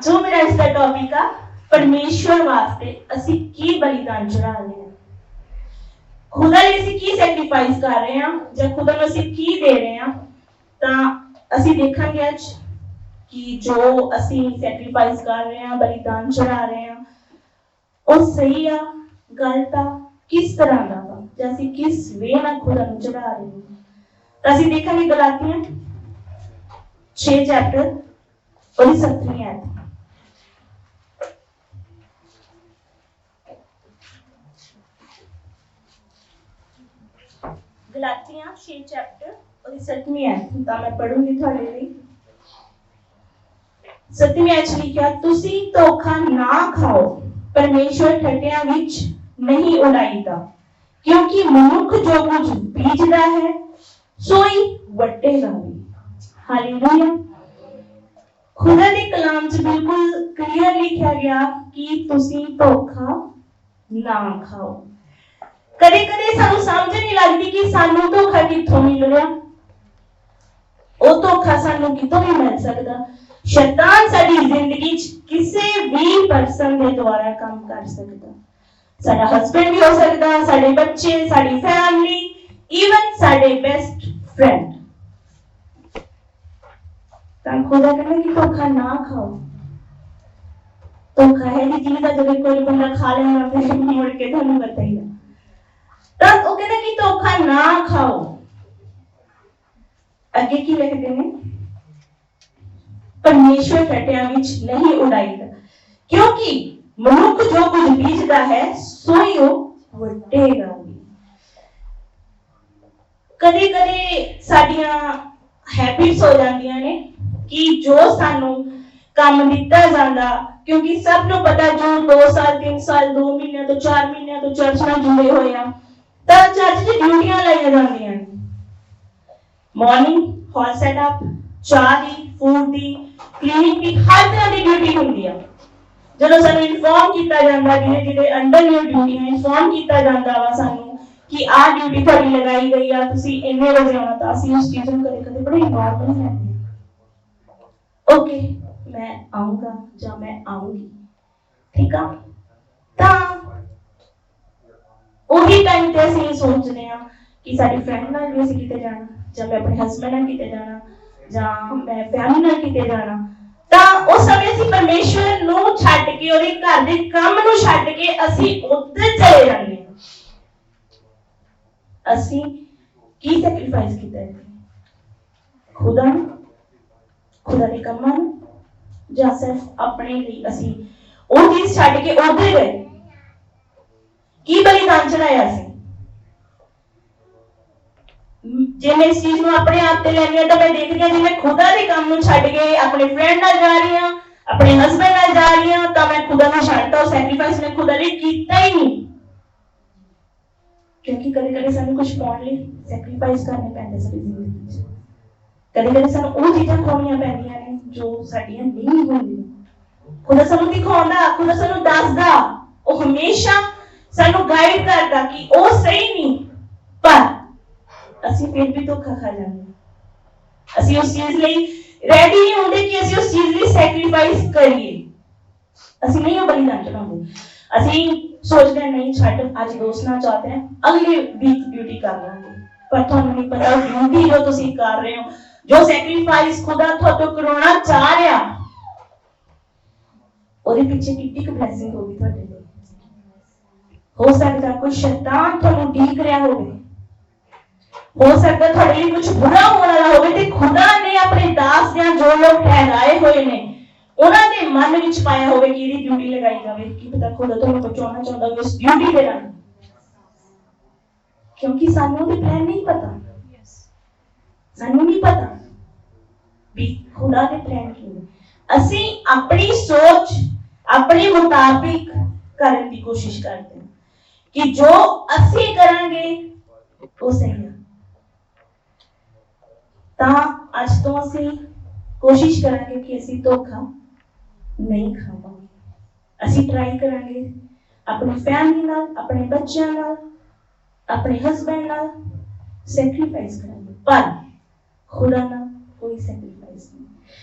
जो मेरा इसका टॉपिक आ परमेश्वर वास्ते ਅਸੀਂ ਕੀ ਬਲੀਦਾਨ ਚੜਾ ਰਹੇ ਹਾਂ, ਖੁਦਾ ਲਈ ਅਸੀਂ ਕੀ ਸੈਕਰੀਫਾਈਸ ਕਰ ਰਹੇ ਹਾਂ ਜਾਂ ਖੁਦਾ ਨੂੰ ਅਸੀਂ ਕੀ ਦੇ ਰਹੇ ਹਾਂ। ਤਾਂ ਅਸੀਂ ਦੇਖਾਂਗੇ ਅੱਜ ਕਿ ਜੋ ਅਸੀਂ ਸੈਕਰੀਫਾਈਸ ਕਰ ਰਹੇ ਹਾਂ, ਬਲੀਦਾਨ ਚੜਾ ਰਹੇ ਹਾਂ, ਉਹ ਸਹੀ ਆ ਗਲਤ ਆ, ਕਿਸ ਤਰ੍ਹਾਂ ਦਾ ਵਾ, ਜਾਂ ਅਸੀਂ ਕਿਸ ਵੇ ਨਾਲ ਖੁਦਾ ਨੂੰ ਚੜਾ ਰਹੇ ਹਾਂ। ਤਾਂ ਅਸੀਂ ਦੇਖਾਂਗੇ ਗਲਾਤੀਆਂ 6 ਚੈਪਟਰ ਉਹਦੀ 7ਵੀਂ ਆਇਤ। गलातियां 6 चैप्टर और 7वीं आयत ਤਾਂ ਮੈਂ ਪੜੂੰਗੀ ਤੁਹਾਡੇ ਲਈ। 7ਵੀਂ ਆਇਤ ਲਿਖਿਆ, ਤੁਸੀਂ ਧੋਖਾ ਨਾ ਖਾਓ, ਪਰਮੇਸ਼ਵਰ ਠੱਟਿਆਂ ਵਿੱਚ ਨਹੀਂ ਉਡਾਈਦਾ, ਕਿਉਂਕਿ ਮਨੁੱਖ ਜੋ ਕੁਝ ਬੀਜਦਾ ਹੈ ਸੋਈ ਵੱਢੇਗਾ ਵੀ। ਹਾਲੇਲੂਇਆ। ਖੁਦਾ ਦੇ ਕਲਾਮ 'ਚ ਬਿਲਕੁਲ ਕਲੀਅਰ ਲਿਖਿਆ ਗਿਆ ਕਿ ਤੁਸੀਂ ਧੋਖਾ ਨਾ ਖਾਓ। ਕਦੇ ਕਦੇ ਸਾਨੂੰ ਸਮਝ ਨਹੀਂ ਲੱਗਦੀ ਕਿ ਸਾਨੂੰ ਧੋਖਾ ਕਿੱਥੋਂ ਮਿਲ ਰਿਹਾ। ਉਹ ਧੋਖਾ ਸਾਨੂੰ ਕਿਤੋਂ ਵੀ ਮਿਲ ਸਕਦਾ। ਸ਼ੈਤਾਨ ਸਾਡੀ ਜ਼ਿੰਦਗੀ 'ਚ ਕਿਸੇ ਵੀ ਪਰਸਨ ਦੇ ਦੁਆਰਾ ਕੰਮ ਕਰ ਸਕਦਾ। ਸਾਡਾ ਹਸਬੈਂਡ ਵੀ ਹੋ ਸਕਦਾ, ਸਾਡੇ ਬੱਚੇ, ਸਾਡੀ ਫੈਮਿਲੀ, ਈਵਨ ਸਾਡੇ ਬੈਸਟ ਫਰੈਂਡ। ਤਾਂ ਖੁਦਾ ਕਹਿੰਦਾ ਕਿ ਧੋਖਾ ਨਾ ਖਾਓ। ਧੋਖਾ ਹੈ ਦੀ ਚੀਜ਼ ਆ ਜਦੋਂ ਕੋਈ ਬੰਦਾ ਖਾ ਲੈਣਾ ਫਿਰ ਮੁੜ ਕੇ ਤੁਹਾਨੂੰ ਪਤਾ ਹੀ ਆ। ਤਾਂ ਉਹ ਕਹਿੰਦਾ ਕਿ ਧੋਖਾ ਨਾ ਖਾਓ। ਅੱਗੇ ਕੀ ਲਿਖਦੇ ਨੇ, ਪਰਮੇਸ਼ਵਰ ਠੱਟਿਆਂ ਵਿੱਚ ਨਹੀਂ ਉਡਾਈਦਾ, ਕਿਉਂਕਿ ਮਨੁੱਖ ਜੋ ਕੁਝ ਬੀਜਦਾ ਹੈ ਸੋਈ ਉਹ ਵੱਢੇਗਾ ਵੀ। ਕਦੇ ਕਦੇ ਸਾਡੀਆਂ ਹੈਬਿਟਸ ਹੋ ਜਾਂਦੀਆਂ ਨੇ ਕਿ ਜੋ ਸਾਨੂੰ ਕੰਮ ਦਿੱਤਾ ਜਾਂਦਾ, ਕਿਉਂਕਿ ਸਭ ਨੂੰ ਪਤਾ ਜੋ 2 ਸਾਲ 3 ਸਾਲ 2 ਮਹੀਨਿਆਂ ਤੋਂ 4 ਮਹੀਨਿਆਂ ਤੋਂ ਚਰਚ ਨਾਲ ਜੁੜੇ ਹੋਏ ਆ, ਤਾਂ ਚਰਚ ਦੀ ਡਿਊਟੀਆਂ ਲਾਈਆਂ ਜਾਂਦੀਆਂ ਨੇ। ਮਾਰਨਿੰਗ ਹਾਲ ਸੈਟਅਪ, ਚਾਹ ਦੀ, ਫੂਡ ਦੀ, ਕਲੀਨਿੰਗ ਦੀ, ਹਰ ਤਰ੍ਹਾਂ ਦੀ ਡਿਊਟੀ ਹੁੰਦੀ ਆ। ਜਦੋਂ ਸਾਨੂੰ ਇਨਫੋਰਮ ਕੀਤਾ ਜਾਂਦਾ, ਜਿਹਦੇ ਅੰਡਰ ਯੂਰ ਡਿਊਟੀ ਨੂੰ ਇਨਫੋਰਮ ਕੀਤਾ ਜਾਂਦਾ ਵਾ ਸਾਨੂੰ ਕਿ ਆਹ ਡਿਊਟੀ ਤੁਹਾਡੀ ਲਗਾਈ ਗਈ ਆ, ਤੁਸੀਂ ਇੰਨੇ ਵਜੇ ਆਉਣਾ, ਤਾਂ ਅਸੀਂ ਉਸ ਚੀਜ਼ ਨੂੰ ਕਦੇ ਕਦੇ ਬੜੇ ਨੋਰਮਲ ਲੈਂਦੇ ਹਾਂ। ਓਕੇ, ਮੈਂ ਆਊਂਗਾ ਜਾਂ ਮੈਂ ਆਊਂਗੀ, ਠੀਕ ਆ। ਤਾਂ ਉਹੀ ਟਾਈਮ ਤੇ ਅਸੀਂ ਸੋਚਦੇ ਹਾਂ ਕਿ ਸਾਡੀ ਫਰੈਂਡ ਨਾਲ ਵੀ ਅਸੀਂ ਕਿਤੇ ਜਾਣਾ, ਜਾਂ ਮੈਂ ਆਪਣੇ ਹਸਬੈਂਡ ਨਾਲ ਕਿਤੇ ਜਾਣਾ, ਜਾਂ ਮੈਂ ਫੈਮਿਲੀ ਨਾਲ ਕਿਤੇ ਜਾਣਾ। ਤਾਂ ਉਸ ਸਮੇਂ ਅਸੀਂ ਪਰਮੇਸ਼ਵਰ ਨੂੰ ਛੱਡ ਕੇ, ਉਹਦੇ ਘਰ ਦੇ ਕੰਮ ਨੂੰ ਛੱਡ ਕੇ ਅਸੀਂ ਉੱਧਰ ਚਲੇ ਜਾਂਦੇ ਹਾਂ। ਅਸੀਂ ਕੀ ਸੈਕਰੀਫਾਈਸ ਕੀਤਾ ਹੈ? ਖੁਦਾ ਨੂੰ, ਖੁਦਾ ਦੇ ਕੰਮਾਂ ਨੂੰ, ਜਾਂ ਸਿਰਫ ਆਪਣੇ ਲਈ ਅਸੀਂ ਉਹ ਚੀਜ਼ ਛੱਡ ਕੇ ਉੱਧਰ ਗਏ? ਕੀ ਬਲੀਦਾਨ ਚੜਾਇਆ ਸੀ? ਜੇ ਮੈਂ ਇਸ ਚੀਜ਼ ਨੂੰ ਆਪਣੇ ਆਪ ਤੇ ਲੈਣੀ ਆ ਤਾਂ ਮੈਂ ਦੇਖਦੀ ਹਾਂ, ਜੇ ਮੈਂ ਖੁਦਾ ਦੇ ਕੰਮ ਨੂੰ ਛੱਡ ਕੇ ਆਪਣੇ ਫਰੈਂਡ ਨਾਲ ਜਾ ਰਹੀ ਹਾਂ, ਆਪਣੇ ਹਸਬੈਂਡ ਨਾਲ ਜਾ ਰਹੀ ਹਾਂ, ਤਾਂ ਮੈਂ ਖੁਦਾ ਨੂੰ ਛੱਡਤਾ। ਉਹ ਸੈਕਰੀਫਾਈਸ ਮੈਂ ਖੁਦਾ ਲਈ ਕੀਤਾ ਹੀ ਨਹੀਂ। ਕਿਉਂਕਿ ਕਦੇ ਕਦੇ ਸਾਨੂੰ ਕੁਝ ਪਾਉਣ ਲਈ ਸੈਕਰੀਫਾਈਸ ਕਰਨੇ ਪੈਂਦੇ ਸਾਡੀ ਜ਼ਿੰਦਗੀ ਵਿੱਚ। ਕਦੇ ਕਦੇ ਸਾਨੂੰ ਉਹ ਚੀਜ਼ਾਂ ਖੋਣੀਆਂ ਪੈਂਦੀਆਂ ਨੇ ਜੋ ਸਾਡੀਆਂ ਨਹੀਂ ਹੁੰਦੀਆਂ। ਖੁਦਾ ਸਾਨੂੰ ਦਿਖਾਉਂਦਾ, ਖੁਦਾ ਸਾਨੂੰ ਦੱਸਦਾ, ਉਹ ਹਮੇਸ਼ਾ ਸਾਨੂੰ ਗਾਈਡ ਕਰਦਾ ਕਿ ਉਹ ਸਹੀ ਨਹੀਂ, ਪਰ ਅਸੀਂ ਫਿਰ ਵੀ ਧੋਖਾ ਖਾ ਜਾਂਦੇ ਹਾਂ। ਅਸੀਂ ਉਸ ਚੀਜ਼ ਲਈ ਰੈਡੀ ਨਹੀਂ ਹੁੰਦੇ ਕਿ ਅਸੀਂ ਉਸ ਚੀਜ਼ ਲਈ ਸੈਕਰੀਫਾਈਸ ਕਰੀਏ। ਅਸੀਂ ਨਹੀਂ ਉਹ ਬਲੀਦਾਨ ਚੜਾਉਂਦੇ। ਅਸੀਂ ਸੋਚਦੇ ਹਾਂ ਨਹੀਂ ਛੱਡ, ਅੱਜ ਦੋਸਤ ਨਾਲ ਚਾਹਤੇ हैं, ਅਗਲੇ ਵੀਕ ਡਿਊਟੀ ਕਰ ਲਾਂਗੇ। ਪਰ ਤੁਹਾਨੂੰ ਨਹੀਂ ਪਤਾ ਡਿਊਟੀ ਜੋ ਤੁਸੀਂ ਕਰ ਰਹੇ ਹੋ, ਜੋ ਸੈਕਰੀਫਾਈਸ ਖੁਦਾ ਤੁਹਾਡੇ ਕਰਾਉਣਾ ਚਾਹ ਰਿਹਾ, ਉਹਦੇ ਪਿੱਛੇ ਕਿੰਨੀ ਕੁ ਬਲੈਸਿੰਗ ਹੋਗੀ ਤੁਹਾਡੇ ਲਈ। ਹੋ ਸਕਦਾ ਕੋਈ ਸ਼ੈਤਾਨ ਤੁਹਾਨੂੰ ਡੀਕ ਰਿਹਾ ਹੋਵੇ, ਹੋ ਸਕਦਾ ਤੁਹਾਡੇ ਲਈ ਕੁਝ ਬੁਰਾ ਹੋਣ ਵਾਲਾ ਹੋਵੇ, ਤੇ ਖੁਦਾ ਨੇ ਆਪਣੇ ਦਾਸ ਜਾਂ ਜੋ ਲੋਕ ਠਹਿਰਾਏ ਹੋਏ ਨੇ ਉਹਨਾਂ ਦੇ ਮਨ ਵਿੱਚ ਪਾਇਆ ਹੋਵੇ ਕਿ ਇਹਦੀ ਡਿਊਟੀ ਲਗਾਈ ਜਾਵੇ। ਕੀ ਪਤਾ ਖੁਦਾ ਤੁਹਾਨੂੰ ਬਚਾਉਣਾ ਚਾਹੁੰਦਾ ਹੋਵੇ ਉਸ ਡਿਊਟੀ ਦੇ ਨਾਲ, ਕਿਉਂਕਿ ਸਾਨੂੰ ਉਹਦੇ ਪਲਾਨ ਨਹੀਂ ਪਤਾ। ਸਾਨੂੰ ਨਹੀਂ ਪਤਾ ਵੀ ਖੁਦਾ ਦੇ ਪਲਾਨ ਕੀ ਨੇ। ਅਸੀਂ ਆਪਣੀ ਸੋਚ ਆਪਣੇ ਮੁਤਾਬਿਕ ਕਰਨ ਦੀ ਕੋਸ਼ਿਸ਼ ਕਰਦੇ ਹਾਂ ਕਿ ਜੋ ਅਸੀਂ ਕਰਾਂਗੇ ਉਹ ਸਹੀ ਹੈ। ਤਾਂ ਅੱਜ ਤੋਂ ਅਸੀਂ ਕੋਸ਼ਿਸ਼ ਕਰਾਂਗੇ ਕਿ ਅਸੀਂ ਧੋਖਾ ਨਹੀਂ ਖਾਵਾਂਗੇ। ਅਸੀਂ ਟਰਾਈ ਕਰਾਂਗੇ ਆਪਣੀ ਫੈਮਿਲੀ ਨਾਲ, ਆਪਣੇ ਬੱਚਿਆਂ ਨਾਲ, ਆਪਣੇ ਹਸਬੈਂਡ ਨਾਲ ਸੈਕਰੀਫਾਈਸ ਕਰਾਂਗੇ, ਪਰ ਖੁਦਾ ਨਾਲ ਕੋਈ ਸੈਕਰੀਫਾਈਸ ਨਹੀਂ।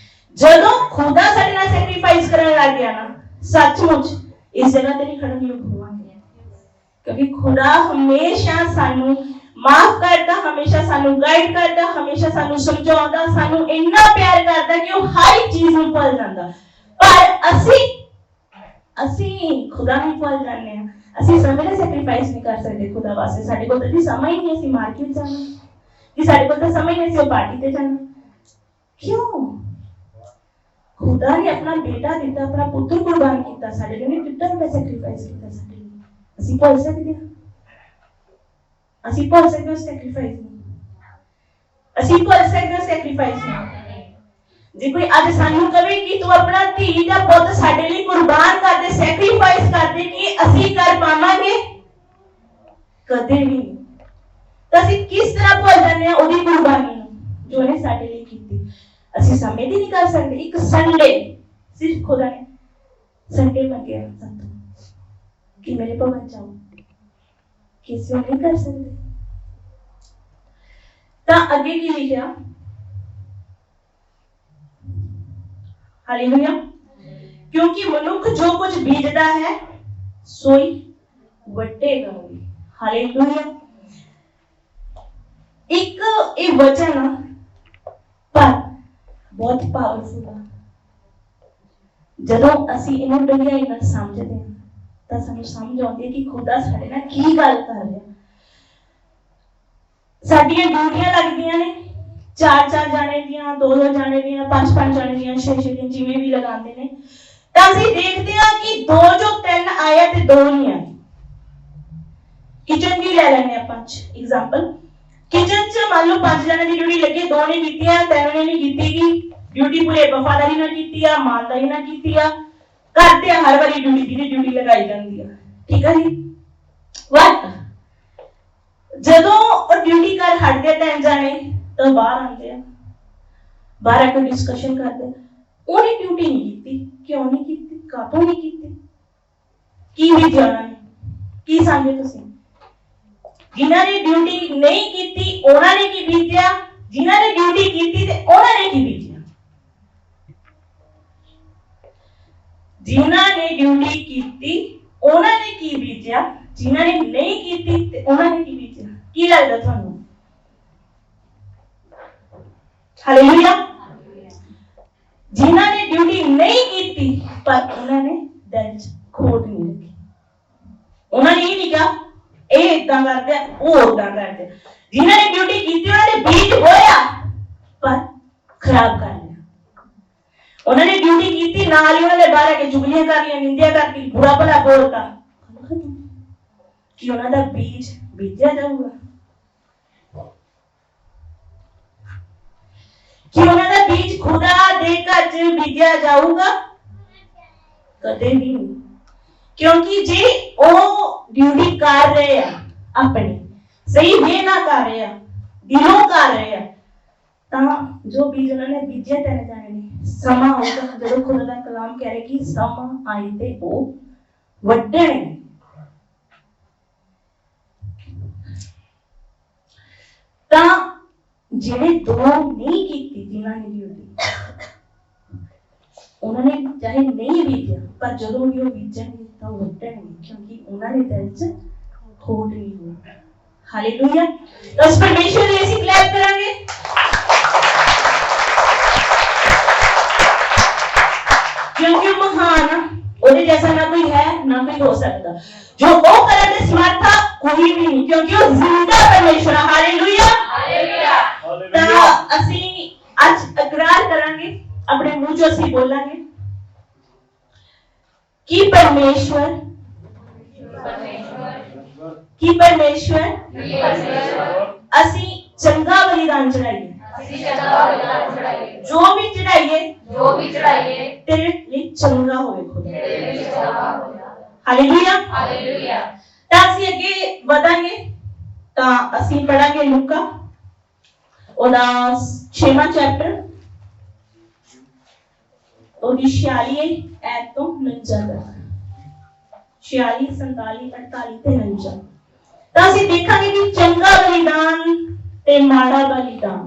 ਜਦੋਂ ਖੁਦਾ ਸਾਡੇ ਨਾਲ ਸੈਕਰੀਫਾਈਸ ਕਰਨ ਲੱਗ ਗਿਆ ਨਾ, ਸੱਚਮੁੱਚ ਇਸ ਜਗ੍ਹਾ ਤੇ ਨਹੀਂ ਖੜਨ ਯੋਗ ਹੋਵਾਂਗੇ, ਕਿਉਂਕਿ ਖੁਦਾ ਹਮੇਸ਼ਾ ਸਾਨੂੰ ਮਾਫ ਕਰਦਾ, ਹਮੇਸ਼ਾ ਸਾਨੂੰ ਗਾਈਡ ਕਰਦਾ, ਹਮੇਸ਼ਾ ਸਾਨੂੰ ਸਮਝਾਉਂਦਾ, ਸਾਨੂੰ ਇੰਨਾ ਪਿਆਰ ਕਰਦਾ ਕਿ ਉਹ ਹਰ ਇੱਕ ਚੀਜ਼ ਨੂੰ ਭੁੱਲ ਜਾਂਦਾ। ਪਰ ਅਸੀਂ ਖੁਦਾ ਨੂੰ ਭੁੱਲ ਜਾਂਦੇ ਹਾਂ। ਅਸੀਂ ਸਮੇਂ ਦਾ ਸੈਕਰੀਫਾਈਸ ਨਹੀਂ ਕਰ ਸਕਦੇ ਖੁਦਾ ਵਾਸਤੇ। ਸਾਡੇ ਕੋਲ ਤਾਂ ਸਮਾਂ ਹੀ ਨਹੀਂ ਅਸੀਂ ਮਾਰਕੀਟ ਜਾਣਾ, ਕਿ ਸਾਡੇ ਕੋਲ ਤਾਂ ਸਮਾਂ ਹੀ ਨਹੀਂ ਅਸੀਂ ਪਾਰਟੀ ਤੇ ਜਾਣਾ। ਕਿਉਂ? ਖੁਦਾ ਨੇ ਆਪਣਾ ਬੇਟਾ ਦਿੱਤਾ, ਆਪਣਾ ਪੁੱਤਰ ਕੁਰਬਾਨ ਕੀਤਾ ਸਾਡੇ ਲਈ, ਕਿੰਨਾ ਵੱਡਾ ਸੈਕਰੀਫਾਈਸ ਕੀਤਾ ਸਾਡੇ ਲਈ। ਅਸੀਂ ਭੁੱਲ ਸਕਦੇ ਹਾਂ? ਅਸੀਂ ਭੁੱਲ ਸਕਦੇ ਹਾਂ ਸੈਕਰੀਫਾਈਸ ਨੂੰ? ਅਸੀਂ ਭੁੱਲ ਸਕਦੇ ਹਾਂ ਸੈਕਰੀਫਾਈਸ ਨੂੰ? ਜੇ ਕੋਈ ਅੱਜ ਸਾਨੂੰ ਕਵੇ ਕਿ ਤੂੰ ਆਪਣਾ ਧੀ ਦਾ ਪੁੱਤ ਸਾਡੇ ਲਈ ਕੁਰਬਾਨ ਕਰ ਦੇ, ਸੈਕਰੀਫਾਈਸ ਕਰ ਦੇ, ਕਿ ਅਸੀਂ ਕਰ ਪਾਵਾਂਗੇ? ਕਦੇ ਵੀ ਨਹੀਂ। ਤਾਂ ਅਸੀਂ ਕਿਸ ਤਰ੍ਹਾਂ ਭੁੱਲ ਜਾਂਦੇ ਹਾਂ ਉਹਦੀ ਕੁਰਬਾਨੀ ਨੂੰ ਜੋ ਉਹਨੇ ਸਾਡੇ ਲਈ ਕੀਤੀ? ਅਸੀਂ ਸਮੇਂ ਦੀ ਨਹੀਂ ਕਰ ਸਕਦੇ। ਇੱਕ ਸੰਡੇ ਸਿਰਫ ਖੁਦਾ ਨੇ ਸੰਡੇ ਮੰਗਿਆ ਸਾਨੂੰ ਕਿ ਮੇਰੇ ਭਵਨ ਜਾਓ, ਕਿਸੇ ਨਹੀਂ ਕਰ ਸਕਦੇ। ਤਾਂ ਅੱਗੇ ਕੀ ਲਿਖਿਆ? ਹਾਲੇਲੂਇਆ। ਕਿਉਂਕਿ ਮਨੁੱਖ ਜੋ ਕੁਝ ਬੀਜਦਾ ਹੈ ਸੋਈ ਵੱਢੇਗਾ ਵੀ। ਹਾਲੇਲੂਇਆ। ਇੱਕ ਇਹ ਵਚਨ ਪਰ ਬਹੁਤ ਪਾਵਰਫੁਲ ਹੈ। ਜਦੋਂ ਅਸੀਂ ਇਹਨੂੰ ਡੂੰਘਾਈ ਨਾਲ ਸਮਝਦੇ ਹਾਂ ਤਾਂ ਸਾਨੂੰ ਸਮਝ ਆਉਂਦੀ ਹੈ ਕਿ ਖੁਦਾ ਸਾਡੇ ਨਾਲ ਕੀ ਗੱਲ ਕਰ ਰਿਹਾ। ਸਾਡੀਆਂ ਡਿਊਟੀਆਂ ਲੱਗਦੀਆਂ ਨੇ, 4-4 ਜਾਣੇ ਦੀਆਂ, 2-2 ਜਾਣੇ ਦੀਆਂ, 5-5 ਜਾਣੇ ਦੀਆਂ, 6-6 ਦੀਆਂ, ਜਿਵੇਂ ਵੀ ਲਗਾਉਂਦੇ ਨੇ। ਤਾਂ ਅਸੀਂ ਦੇਖਦੇ ਹਾਂ ਕਿ 2 ਜੋ 3 ਆਇਆ ਤੇ 2 ਨਹੀਂ ਆਏ। ਕਿਚਨ ਦੀ ਲੈ ਲੈਣੇ ਆਪਾਂ ਐਗਜ਼ਾਮਪਲ। ਕਿਚਨ 'ਚ ਮੰਨ ਲਓ 5 ਜਣੇ ਦੀ ਡਿਊਟੀ ਲੱਗੀ, 2 ਨੇ ਕੀਤੀ ਆ, 3 ਨੇ ਨਹੀਂ ਕੀਤੀ। ਡਿਊਟੀ ਪੂਰੇ ਵਫਾਦਾਰੀ ਨਾਲ ਕੀਤੀ ਆ, ਇਮਾਨਦਾਰੀ ਨਾਲ ਕੀਤੀ ਆ। ਕਰਦੇ ਆ ਹਰ ਵਾਰੀ ਡਿਊਟੀ ਦੀ ਡਿਊਟੀ ਲਗਾਈ ਜਾਂਦੀ ਆ, ਠੀਕ ਹੈ ਜੀ। ਬਟ ਜਦੋਂ ਉਹ ਡਿਊਟੀ ਕਰ ਹਟਦੇ 3 ਜਾਣੇ ਤਾਂ ਬਾਹਰ ਆਉਂਦੇ ਆ, ਬਾਹਰ ਆ ਕੇ ਡਿਸਕਸ਼ਨ ਕਰਦੇ। ਉਹਨੇ ਡਿਊਟੀ ਨਹੀਂ ਕੀਤੀ। ਕਿਉਂ ਨਹੀਂ ਕੀਤੀ? ਕਾਹਤੋਂ ਨਹੀਂ ਕੀਤੀ? ਕੀ ਵੇਖਿਆ ਉਹਨਾਂ ਨੇ? ਕੀ ਸਮਝੇ ਤੁਸੀਂ? ਜਿਨ੍ਹਾਂ ਨੇ ਡਿਊਟੀ ਨਹੀਂ ਕੀਤੀ ਉਹਨਾਂ ਨੇ ਕੀ ਬੀਤਿਆ, ਜਿਨ੍ਹਾਂ ਨੇ ਡਿਊਟੀ ਕੀਤੀ ਤੇ ਉਹਨਾਂ ਨੇ ਕੀ ਬੀਤਿਆ? ਜਿਨ੍ਹਾਂ ਨੇ ਡਿਊਟੀ ਕੀਤੀ ਉਹਨਾਂ ਨੇ ਕੀ ਬੀਤਿਆ, ਜਿਨ੍ਹਾਂ ਨੇ ਨਹੀਂ ਕੀਤੀ ਤੇ ਉਹਨਾਂ ਨੇ ਕੀ ਬੀਤਿਆ? ਕੀ ਲੱਗਦਾ ਤੁਹਾਨੂੰ? ਹਾਲੇਲੂਇਆ। ਜਿਨ੍ਹਾਂ ਨੇ ਡਿਊਟੀ ਨਹੀਂ ਕੀਤੀ ਪਰ ਉਹਨਾਂ ਨੇ ਦਿਲ 'ਚ ਖੋਟ ਨਹੀਂ ਰੱਖੀ। ਉਹਨਾਂ ਨੇ ਇਹ ਨਹੀਂ ਕਿਹਾ ਇਹ ਏਦਾਂ ਕਰਦੇ ਆ, ਉਹ ਓਦਾਂ ਕਰਦੇ। ਜਿਨ੍ਹਾਂ ਨੇ ਡਿਊਟੀ ਕੀਤੀ ਉਹਨਾਂ ਨੇ ਬੀਜ ਬੋਇਆ ਪਰ ਖਰਾਬ ਕਰ ਲਿਆ। ਉਹਨਾਂ ਨੇ ਡਿਊਟੀ ਕੀਤੀ, ਨਾਲ ਹੀ ਉਹਨਾਂ ਨੇ ਬਾਹਰ ਆ ਕੇ ਚੁਗਲੀਆਂ ਕਰ ਲਈਆਂ, ਨਿੰਦਿਆ ਕਰਤੀ, ਬੁਰਾ ਭਲਾ ਬੋਲਤਾ। ਕਿ ਉਹਨਾਂ ਦਾ ਬੀਜ ਬੀਜਿਆ ਜਾਊਗਾ? ਕਿ ਉਹਨਾਂ ਦਾ ਬੀਜ ਖੁਦਾ ਦੇ ਘਰ 'ਚ ਬੀਜਿਆ ਜਾਊਗਾ? ਕਦੇ ਵੀ ਨਹੀਂ। ਕਿਉਂਕਿ ਜੇ ਉਹ ਡਿਊਟੀ ਕਰ ਰਹੇ ਆ ਆਪਣੀ ਸਹੀ ਵੇ ਨਾ ਕਰ ਰਹੇ ਆ, ਦਿਲੋਂ ਕਰ ਰਹੇ ਆ, ਤਾਂ ਜੋ ਬੀਜ ਉਹਨਾਂ ਨੇ ਬੀਜਿਆ 3 ਜਾਣੇ ਨੇ, ਸਮਾਂ ਆਊਗਾ ਜਦੋਂ ਖੁਦਾ ਦਾ ਕਲਾਮ ਕਹਿ ਰਿਹਾ ਕਿ ਸਮਾਂ ਆਈ ਤੇ ਉਹ ਵੱਢਣੇ। ਤਾਂ ਜਿਹੜੇ 2 ਨਹੀਂ ਕੀਤੀ, ਜਿਨ੍ਹਾਂ ਨੇ ਡਿਊਟੀ, ਉਹਨਾਂ ਨੇ ਚਾਹੇ ਨਹੀਂ ਬੀਜਿਆ ਪਰ ਜਦੋਂ ਵੀ ਉਹ ਬੀਜਣਗੇ ਤਾਂ ਉਹ ਵੱਢਣਗੇ, ਕਿਉਂਕਿ ਉਹਨਾਂ ਨੇ ਦਿਲ 'ਚ ਖੋਟ ਨਹੀਂ ਹੋਈ। ਹਾਲੇਲੂਇਆ। ਤਾਂ ਉਸ ਪਰਮੇਸ਼ਵਰ ਲਈ ਅਸੀਂ ਕਲੈਪ ਕਰਾਂਗੇ। ਕਿਉਂਕਿ ਉਹ ਮਹਾਨ ਆ, ਉਹਦੇ ਜੈਸਾ ਨਾ ਕੋਈ ਹੈ ਨਾ ਕੋਈ ਹੋ ਸਕਦਾ। ਜੋ ਉਹ ਕਰਨ ਦੇ ਸਮਰੱਥਾ ਕੋਈ ਵੀ ਨਹੀਂ, ਕਿਉਂਕਿ ਉਹ ਜ਼ਿੰਦਾ ਪਰਮੇਸ਼ਵਰ। ਹਾਲੇਲੂਇਆ। ਤਾਂ ਅਸੀਂ ਅੱਜ ਇਕਰਾਰ ਕਰਾਂਗੇ, ਆਪਣੇ ਮੂੰਹ 'ਚੋਂ ਅਸੀਂ ਬੋਲਾਂਗੇ ਕਿ ਪਰਮੇਸ਼ਵਰ ਅਸੀਂ ਚੰਗਾ ਬਲੀਦਾਨ ਚੜਾਈਏ। ਜੋ ਵੀ ਚੜਾਈਏ ਤੇਰੇ ਲਈ ਚੰਗਾ ਹੋਵੇ ਖੁਦਾ। ਹਾਲੇਲੂਇਆ। ਤਾਂ ਅਸੀਂ ਅੱਗੇ ਵਧਾਂਗੇ। ਤਾਂ ਅਸੀਂ ਪੜਾਂਗੇ ਲੂਕਾ ਉਹਦਾ 6ਵਾਂ ਚੈਪਟਰ, ਉਹਦੀ 46 ਐਤ ਤੋਂ 49 ਤੱਕ। 46, 47, 48 ਤੇ 49। ਤਾਂ ਅਸੀਂ ਦੇਖਾਂਗੇ ਕਿ ਚੰਗਾ ਬਲੀਦਾਨ ਤੇ ਮਾੜਾ ਬਲੀਦਾਨ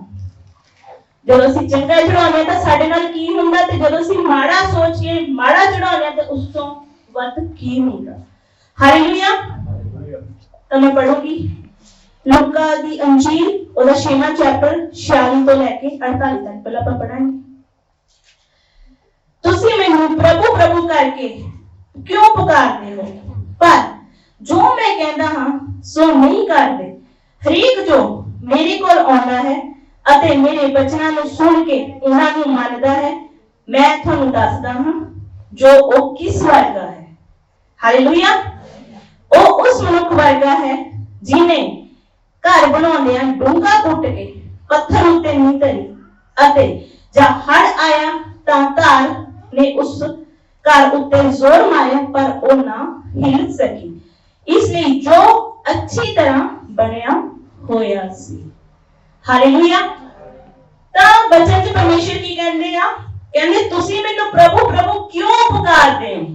ਜਦੋਂ ਅਸੀਂ ਚੰਗਾ ਚੜਾਉਂਦੇ ਤਾਂ ਸਾਡੇ ਨਾਲ ਕੀ ਹੁੰਦਾ, ਤੇ ਜਦੋਂ ਅਸੀਂ ਮਾੜਾ ਸੋਚ ਕੇ ਮਾੜਾ ਚੜਾਉਂਦੇ ਤਾਂ ਉਸ ਤੋਂ ਵੱਧ ਕੀ ਹੁੰਦਾ। ਹਾਲੇਲੂਇਆ। ਤਾਂ ਮੈਂ ਪੜੂੰਗੀ ਲੂਕਾ ਦੀ ਅੰਜੀਲ ਉਹਦਾ 6ਵਾਂ ਚੈਪਟਰ 46 ਤੋਂ ਲੈ ਕੇ 48 ਤੱਕ। ਪਹਿਲਾਂ ਆਪਾਂ ਪੜਾਂਗੇ। ਤੁਸੀਂ ਮੈਨੂੰ ਪ੍ਰਭੂ ਪ੍ਰਭੂ ਕਰਕੇ ਕਿਉਂ ਪੁਕਾਰਦੇ ਹੋ, ਪਰ ਜੋ ਮੈਂ ਕਹਿੰਦਾ ਹਾਂ ਸੋ ਨਹੀਂ ਕਰਦੇ। ਹਰੇਕ ਜੋ ਮੇਰੇ ਕੋਲ ਆਉਂਦਾ ਹੈ ਅਤੇ ਮੇਰੇ ਬਚਨਾਂ ਨੂੰ ਸੁਣ ਕੇ ਉਹਨਾਂ ਨੂੰ ਮੰਨਦਾ ਹੈ, ਮੈਂ ਤੁਹਾਨੂੰ ਦੱਸਦਾ ਹਾਂ ਜੋ ਉਹ ਕਿਸ ਵਰਗਾ ਹੈ। ਹਾਲੇਲੂਇਆ। ਉਹ ਉਸ ਮਨੁੱਖ ਵਰਗਾ ਹੈ ਜਿਹਨੇ ਘਰ ਬਣਾਉਂਦਿਆਂ ਡੂੰਘਾ ਪੁੱਟ ਕੇ ਪੱਥਰ ਉੱਤੇ ਨੀਂਹ ਧਰੀ, ਅਤੇ ਜਦ ਹੜ੍ਹ ਆਇਆ ਤਾਂ ਘਰ ਨੇ ਉਸ ਘਰ ਉੱਤੇ ਜ਼ੋਰ ਮਾਰਿਆ ਪਰ ਉਹ ਨਾ ਹਿੱਲ ਸਕੀ, ਇਸ ਲਈ ਜੋ ਅੱਛੀ ਤਰ੍ਹਾਂ ਬਣਿਆ ਹੋਇਆ ਸੀ। ਹਾਲੇਲੂਇਆ। ਤਾਂ ਬਚਨ ਚ ਪਰਮੇਸ਼ਰ ਕੀ ਕਹਿੰਦੇ ਆ? ਕਹਿੰਦੇ ਤੁਸੀਂ ਮੈਨੂੰ ਪ੍ਰਭੂ ਪ੍ਰਭੂ ਕਿਉਂ ਪੁਕਾਰਦੇ ਹੋ?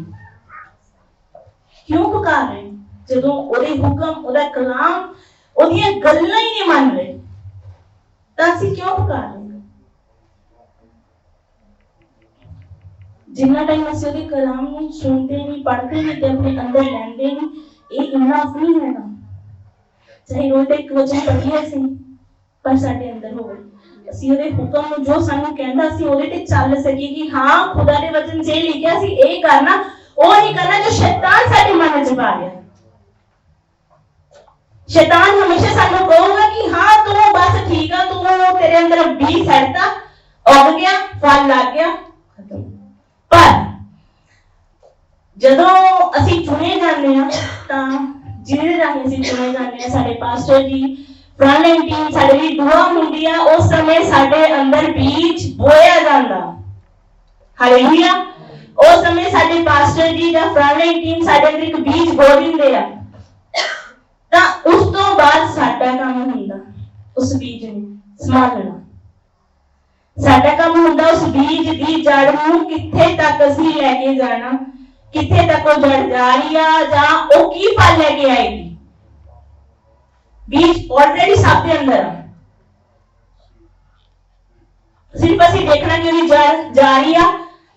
ਕਿਉਂ ਪੁਕਾਰ ਰਹੇ? ਜਦੋਂ ਉਹਦੇ ਹੁਕਮ, ਉਹਦਾ ਕਲਾਮ, ਉਹਦੀਆਂ ਗੱਲਾਂ ਹੀ ਨਹੀਂ ਮੰਨ ਰਹੇ ਤਾਂ ਅਸੀਂ ਕਿਉਂ ਪੁਕਾਰ ਰਹੇ? ਜਿੰਨਾ ਟਾਈਮ ਅਸੀਂ ਉਹਦੇ ਕਲਾਮ ਨੂੰ ਸੁਣਦੇ ਨਹੀਂ, ਪੜ੍ਹਦੇ ਨਹੀਂ ਤੇ ਆਪਣੇ ਅੰਦਰ ਲੈਂਦੇ ਨਹੀਂ, ਇਹ ਇੰਨਾ ਨਹੀਂ ਹੈਗਾ। ਚਾਹੇ ਰੋਜ਼ ਦਾ ਇੱਕ ਵਚਨ ਪੜ੍ਹੀਏ ਅਸੀਂ, ਪਰ ਸਾਡੇ ਅੰਦਰ ਹੋਵੇ, ਅਸੀਂ ਉਹਦੇ ਹੁਕਮ ਨੂੰ ਜੋ ਸਾਨੂੰ ਕਹਿੰਦਾ ਅਸੀਂ ਉਹਦੇ ਤੇ ਚੱਲ ਸਕੀਏ ਕਿ ਹਾਂ ਖੁਦਾ ਦੇ ਵਚਨ 'ਚ ਇਹ ਲਿਖਿਆ ਸੀ ਇਹ ਕਰਨਾ, ਉਹ ਨਹੀਂ ਕਰਨਾ ਜੋ ਸ਼ੈਤਾਨ ਸਾਡੇ ਮਨ 'ਚ ਪਾ ਰਿਹਾ। ਸ਼ੈਤਾਨ ਹਮੇਸ਼ਾ ਸਾਨੂੰ ਕਹੂਗਾ ਕਿ ਹਾਂ ਤੂੰ ਬਸ ਠੀਕ ਆ, ਤੂੰ ਤੇਰੇ ਅੰਦਰ ਬੀਜ ਸੜਤਾ, ਉੱਗ ਗਿਆ, ਫਲ ਲੱਗ ਗਿਆ, ਖਤਮ। ਪਰ ਜਦੋਂ ਅਸੀਂ ਚੁਣੇ ਜਾਂਦੇ ਹਾਂ ਤਾਂ ਜਿਹਦੇ ਰਾਹੀਂ ਅਸੀਂ ਚੁਣੇ ਜਾਂਦੇ ਹਾਂ, ਸਾਡੇ ਪਾਸਟਰ ਜੀ, ਫਰੰਟਲਾਈਨ ਟੀਮ ਸਾਡੇ ਲਈ ਦੁਆ ਹੁੰਦੀ ਆ, ਉਸ ਸਮੇਂ ਸਾਡੇ ਅੰਦਰ ਬੀਜ ਬੋਇਆ ਜਾਂਦਾ। ਹਾਲੇਲੂਇਆ। ਉਸ ਸਮੇਂ ਸਾਡੇ ਪਾਸਟਰ ਜੀ ਜਾਂ ਫਰੰਟਲਾਈਨ ਟੀਮ ਸਾਡੇ ਅੰਦਰ ਇੱਕ ਬੀਜ ਬੋ ਦਿੰਦੇ ਆ, ਤਾਂ ਉਸ ਤੋਂ ਬਾਅਦ ਸਾਡਾ ਕੰਮ ਹੁੰਦਾ ਉਸ ਬੀਜ ਨੂੰ ਸੰਭਾਲਣਾ। ਸਾਡਾ ਕੰਮ ਹੁੰਦਾ ਉਸ ਬੀਜ ਦੀ ਜੜ ਨੂੰ ਕਿੱਥੇ ਤੱਕ ਅਸੀਂ ਲੈ ਕੇ ਜਾਣਾ, ਕਿੱਥੇ ਤੱਕ ਉਹ ਜੜ ਜਾ ਰਹੀ ਆ ਜਾਂ ਉਹ ਕੀ ਫਲ ਲੈ ਕੇ ਆਏਗੀ। ਬੀਜ ਆਲਰੇਡੀ ਸਭ ਦੇ ਅੰਦਰ ਆ, ਸਿਰਫ ਅਸੀਂ ਦੇਖਣਾ ਕਿ ਉਹਦੀ ਜੜ ਜਾ ਰਹੀ ਆ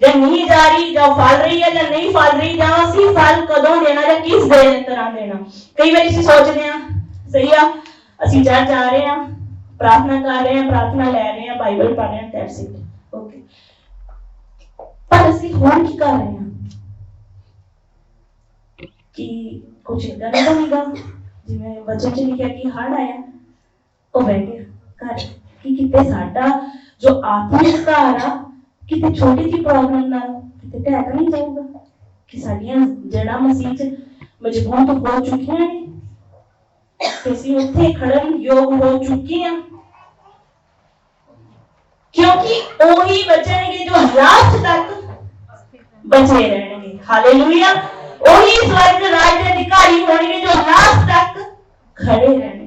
ਜਾਂ ਨਹੀਂ ਜਾ ਰਹੀ, ਜਾਂ ਫਲ ਰਹੀ ਆ ਜਾਂ ਨਹੀਂ ਫਲ ਰਹੀ, ਜਾਂ ਅਸੀਂ ਫਲ ਕਦੋਂ ਦੇਣਾ ਜਾਂ ਕਿਸ ਤਰ੍ਹਾਂ ਦੇਣਾ। ਕਈ ਵਾਰੀ ਅਸੀਂ ਸੋਚਦੇ ਹਾਂ ਸਹੀ ਆ, ਅਸੀਂ ਚਰਚ ਜਾ ਰਹੇ ਹਾਂ, ਪ੍ਰਾਰਥਨਾ ਕਰ ਰਹੇ ਹਾਂ, ਪ੍ਰਾਰਥਨਾ ਲੈ ਰਹੇ ਹਾਂ, ਬਾਈਬਲ ਪੜ੍ਹ ਰਹੇ ਹਾਂ, ਦੈਟਸ ਇਟ, ਓਕੇ। ਪਰ ਅਸੀਂ ਹੁਣ ਕੀ ਕਰ ਰਹੇ ਹਾਂ ਕਿ ਕੁਝ ਏਦਾਂ ਨਹੀਂ ਬਣੇਗਾ ਜਿਵੇਂ ਵਚਨ 'ਚ ਲਿਖਿਆ ਕਿ ਹੜ੍ਹ ਆਇਆ, ਉਹ ਬਹਿ ਗਿਆ ਘਰ, ਕਿ ਕਿਤੇ ਸਾਡਾ ਜੋ ਆਤਮਿਕ ਘਰ ਆ ਕਿਤੇ ਛੋਟੀ ਜਿਹੀ ਪ੍ਰੋਬਲਮ ਨਾਲ ਕਿਤੇ ਢਹਿ ਤਾਂ ਨਹੀਂ ਜਾਊਗਾ, ਕਿ ਸਾਡੀਆਂ ਜੜ੍ਹਾਂ ਮਸੀਹ 'ਚ ਮਜ਼ਬੂਤ ਹੋ ਚੁੱਕੀਆਂ ਨੇ, ਕਿ ਅਸੀਂ ਉੱਥੇ ਖੜਨ ਯੋਗ ਹੋ ਚੁੱਕੇ ਹਾਂ, ਕਿਉਂਕਿ ਉਹੀ ਬਚਣਗੇ ਜੋ ਲਾਸਟ ਤੱਕ ਬਚੇ ਰਹਿਣਗੇ। ਹਾਲੇਲੂਇਆ। ਉਹੀ ਸਵਰਗ ਰਾਜ ਦੇ ਅਧਿਕਾਰੀ ਹੋਣਗੇ ਜੋ ਲਾਸਟ ਤੱਕ ਖੜੇ ਰਹਿਣਗੇ।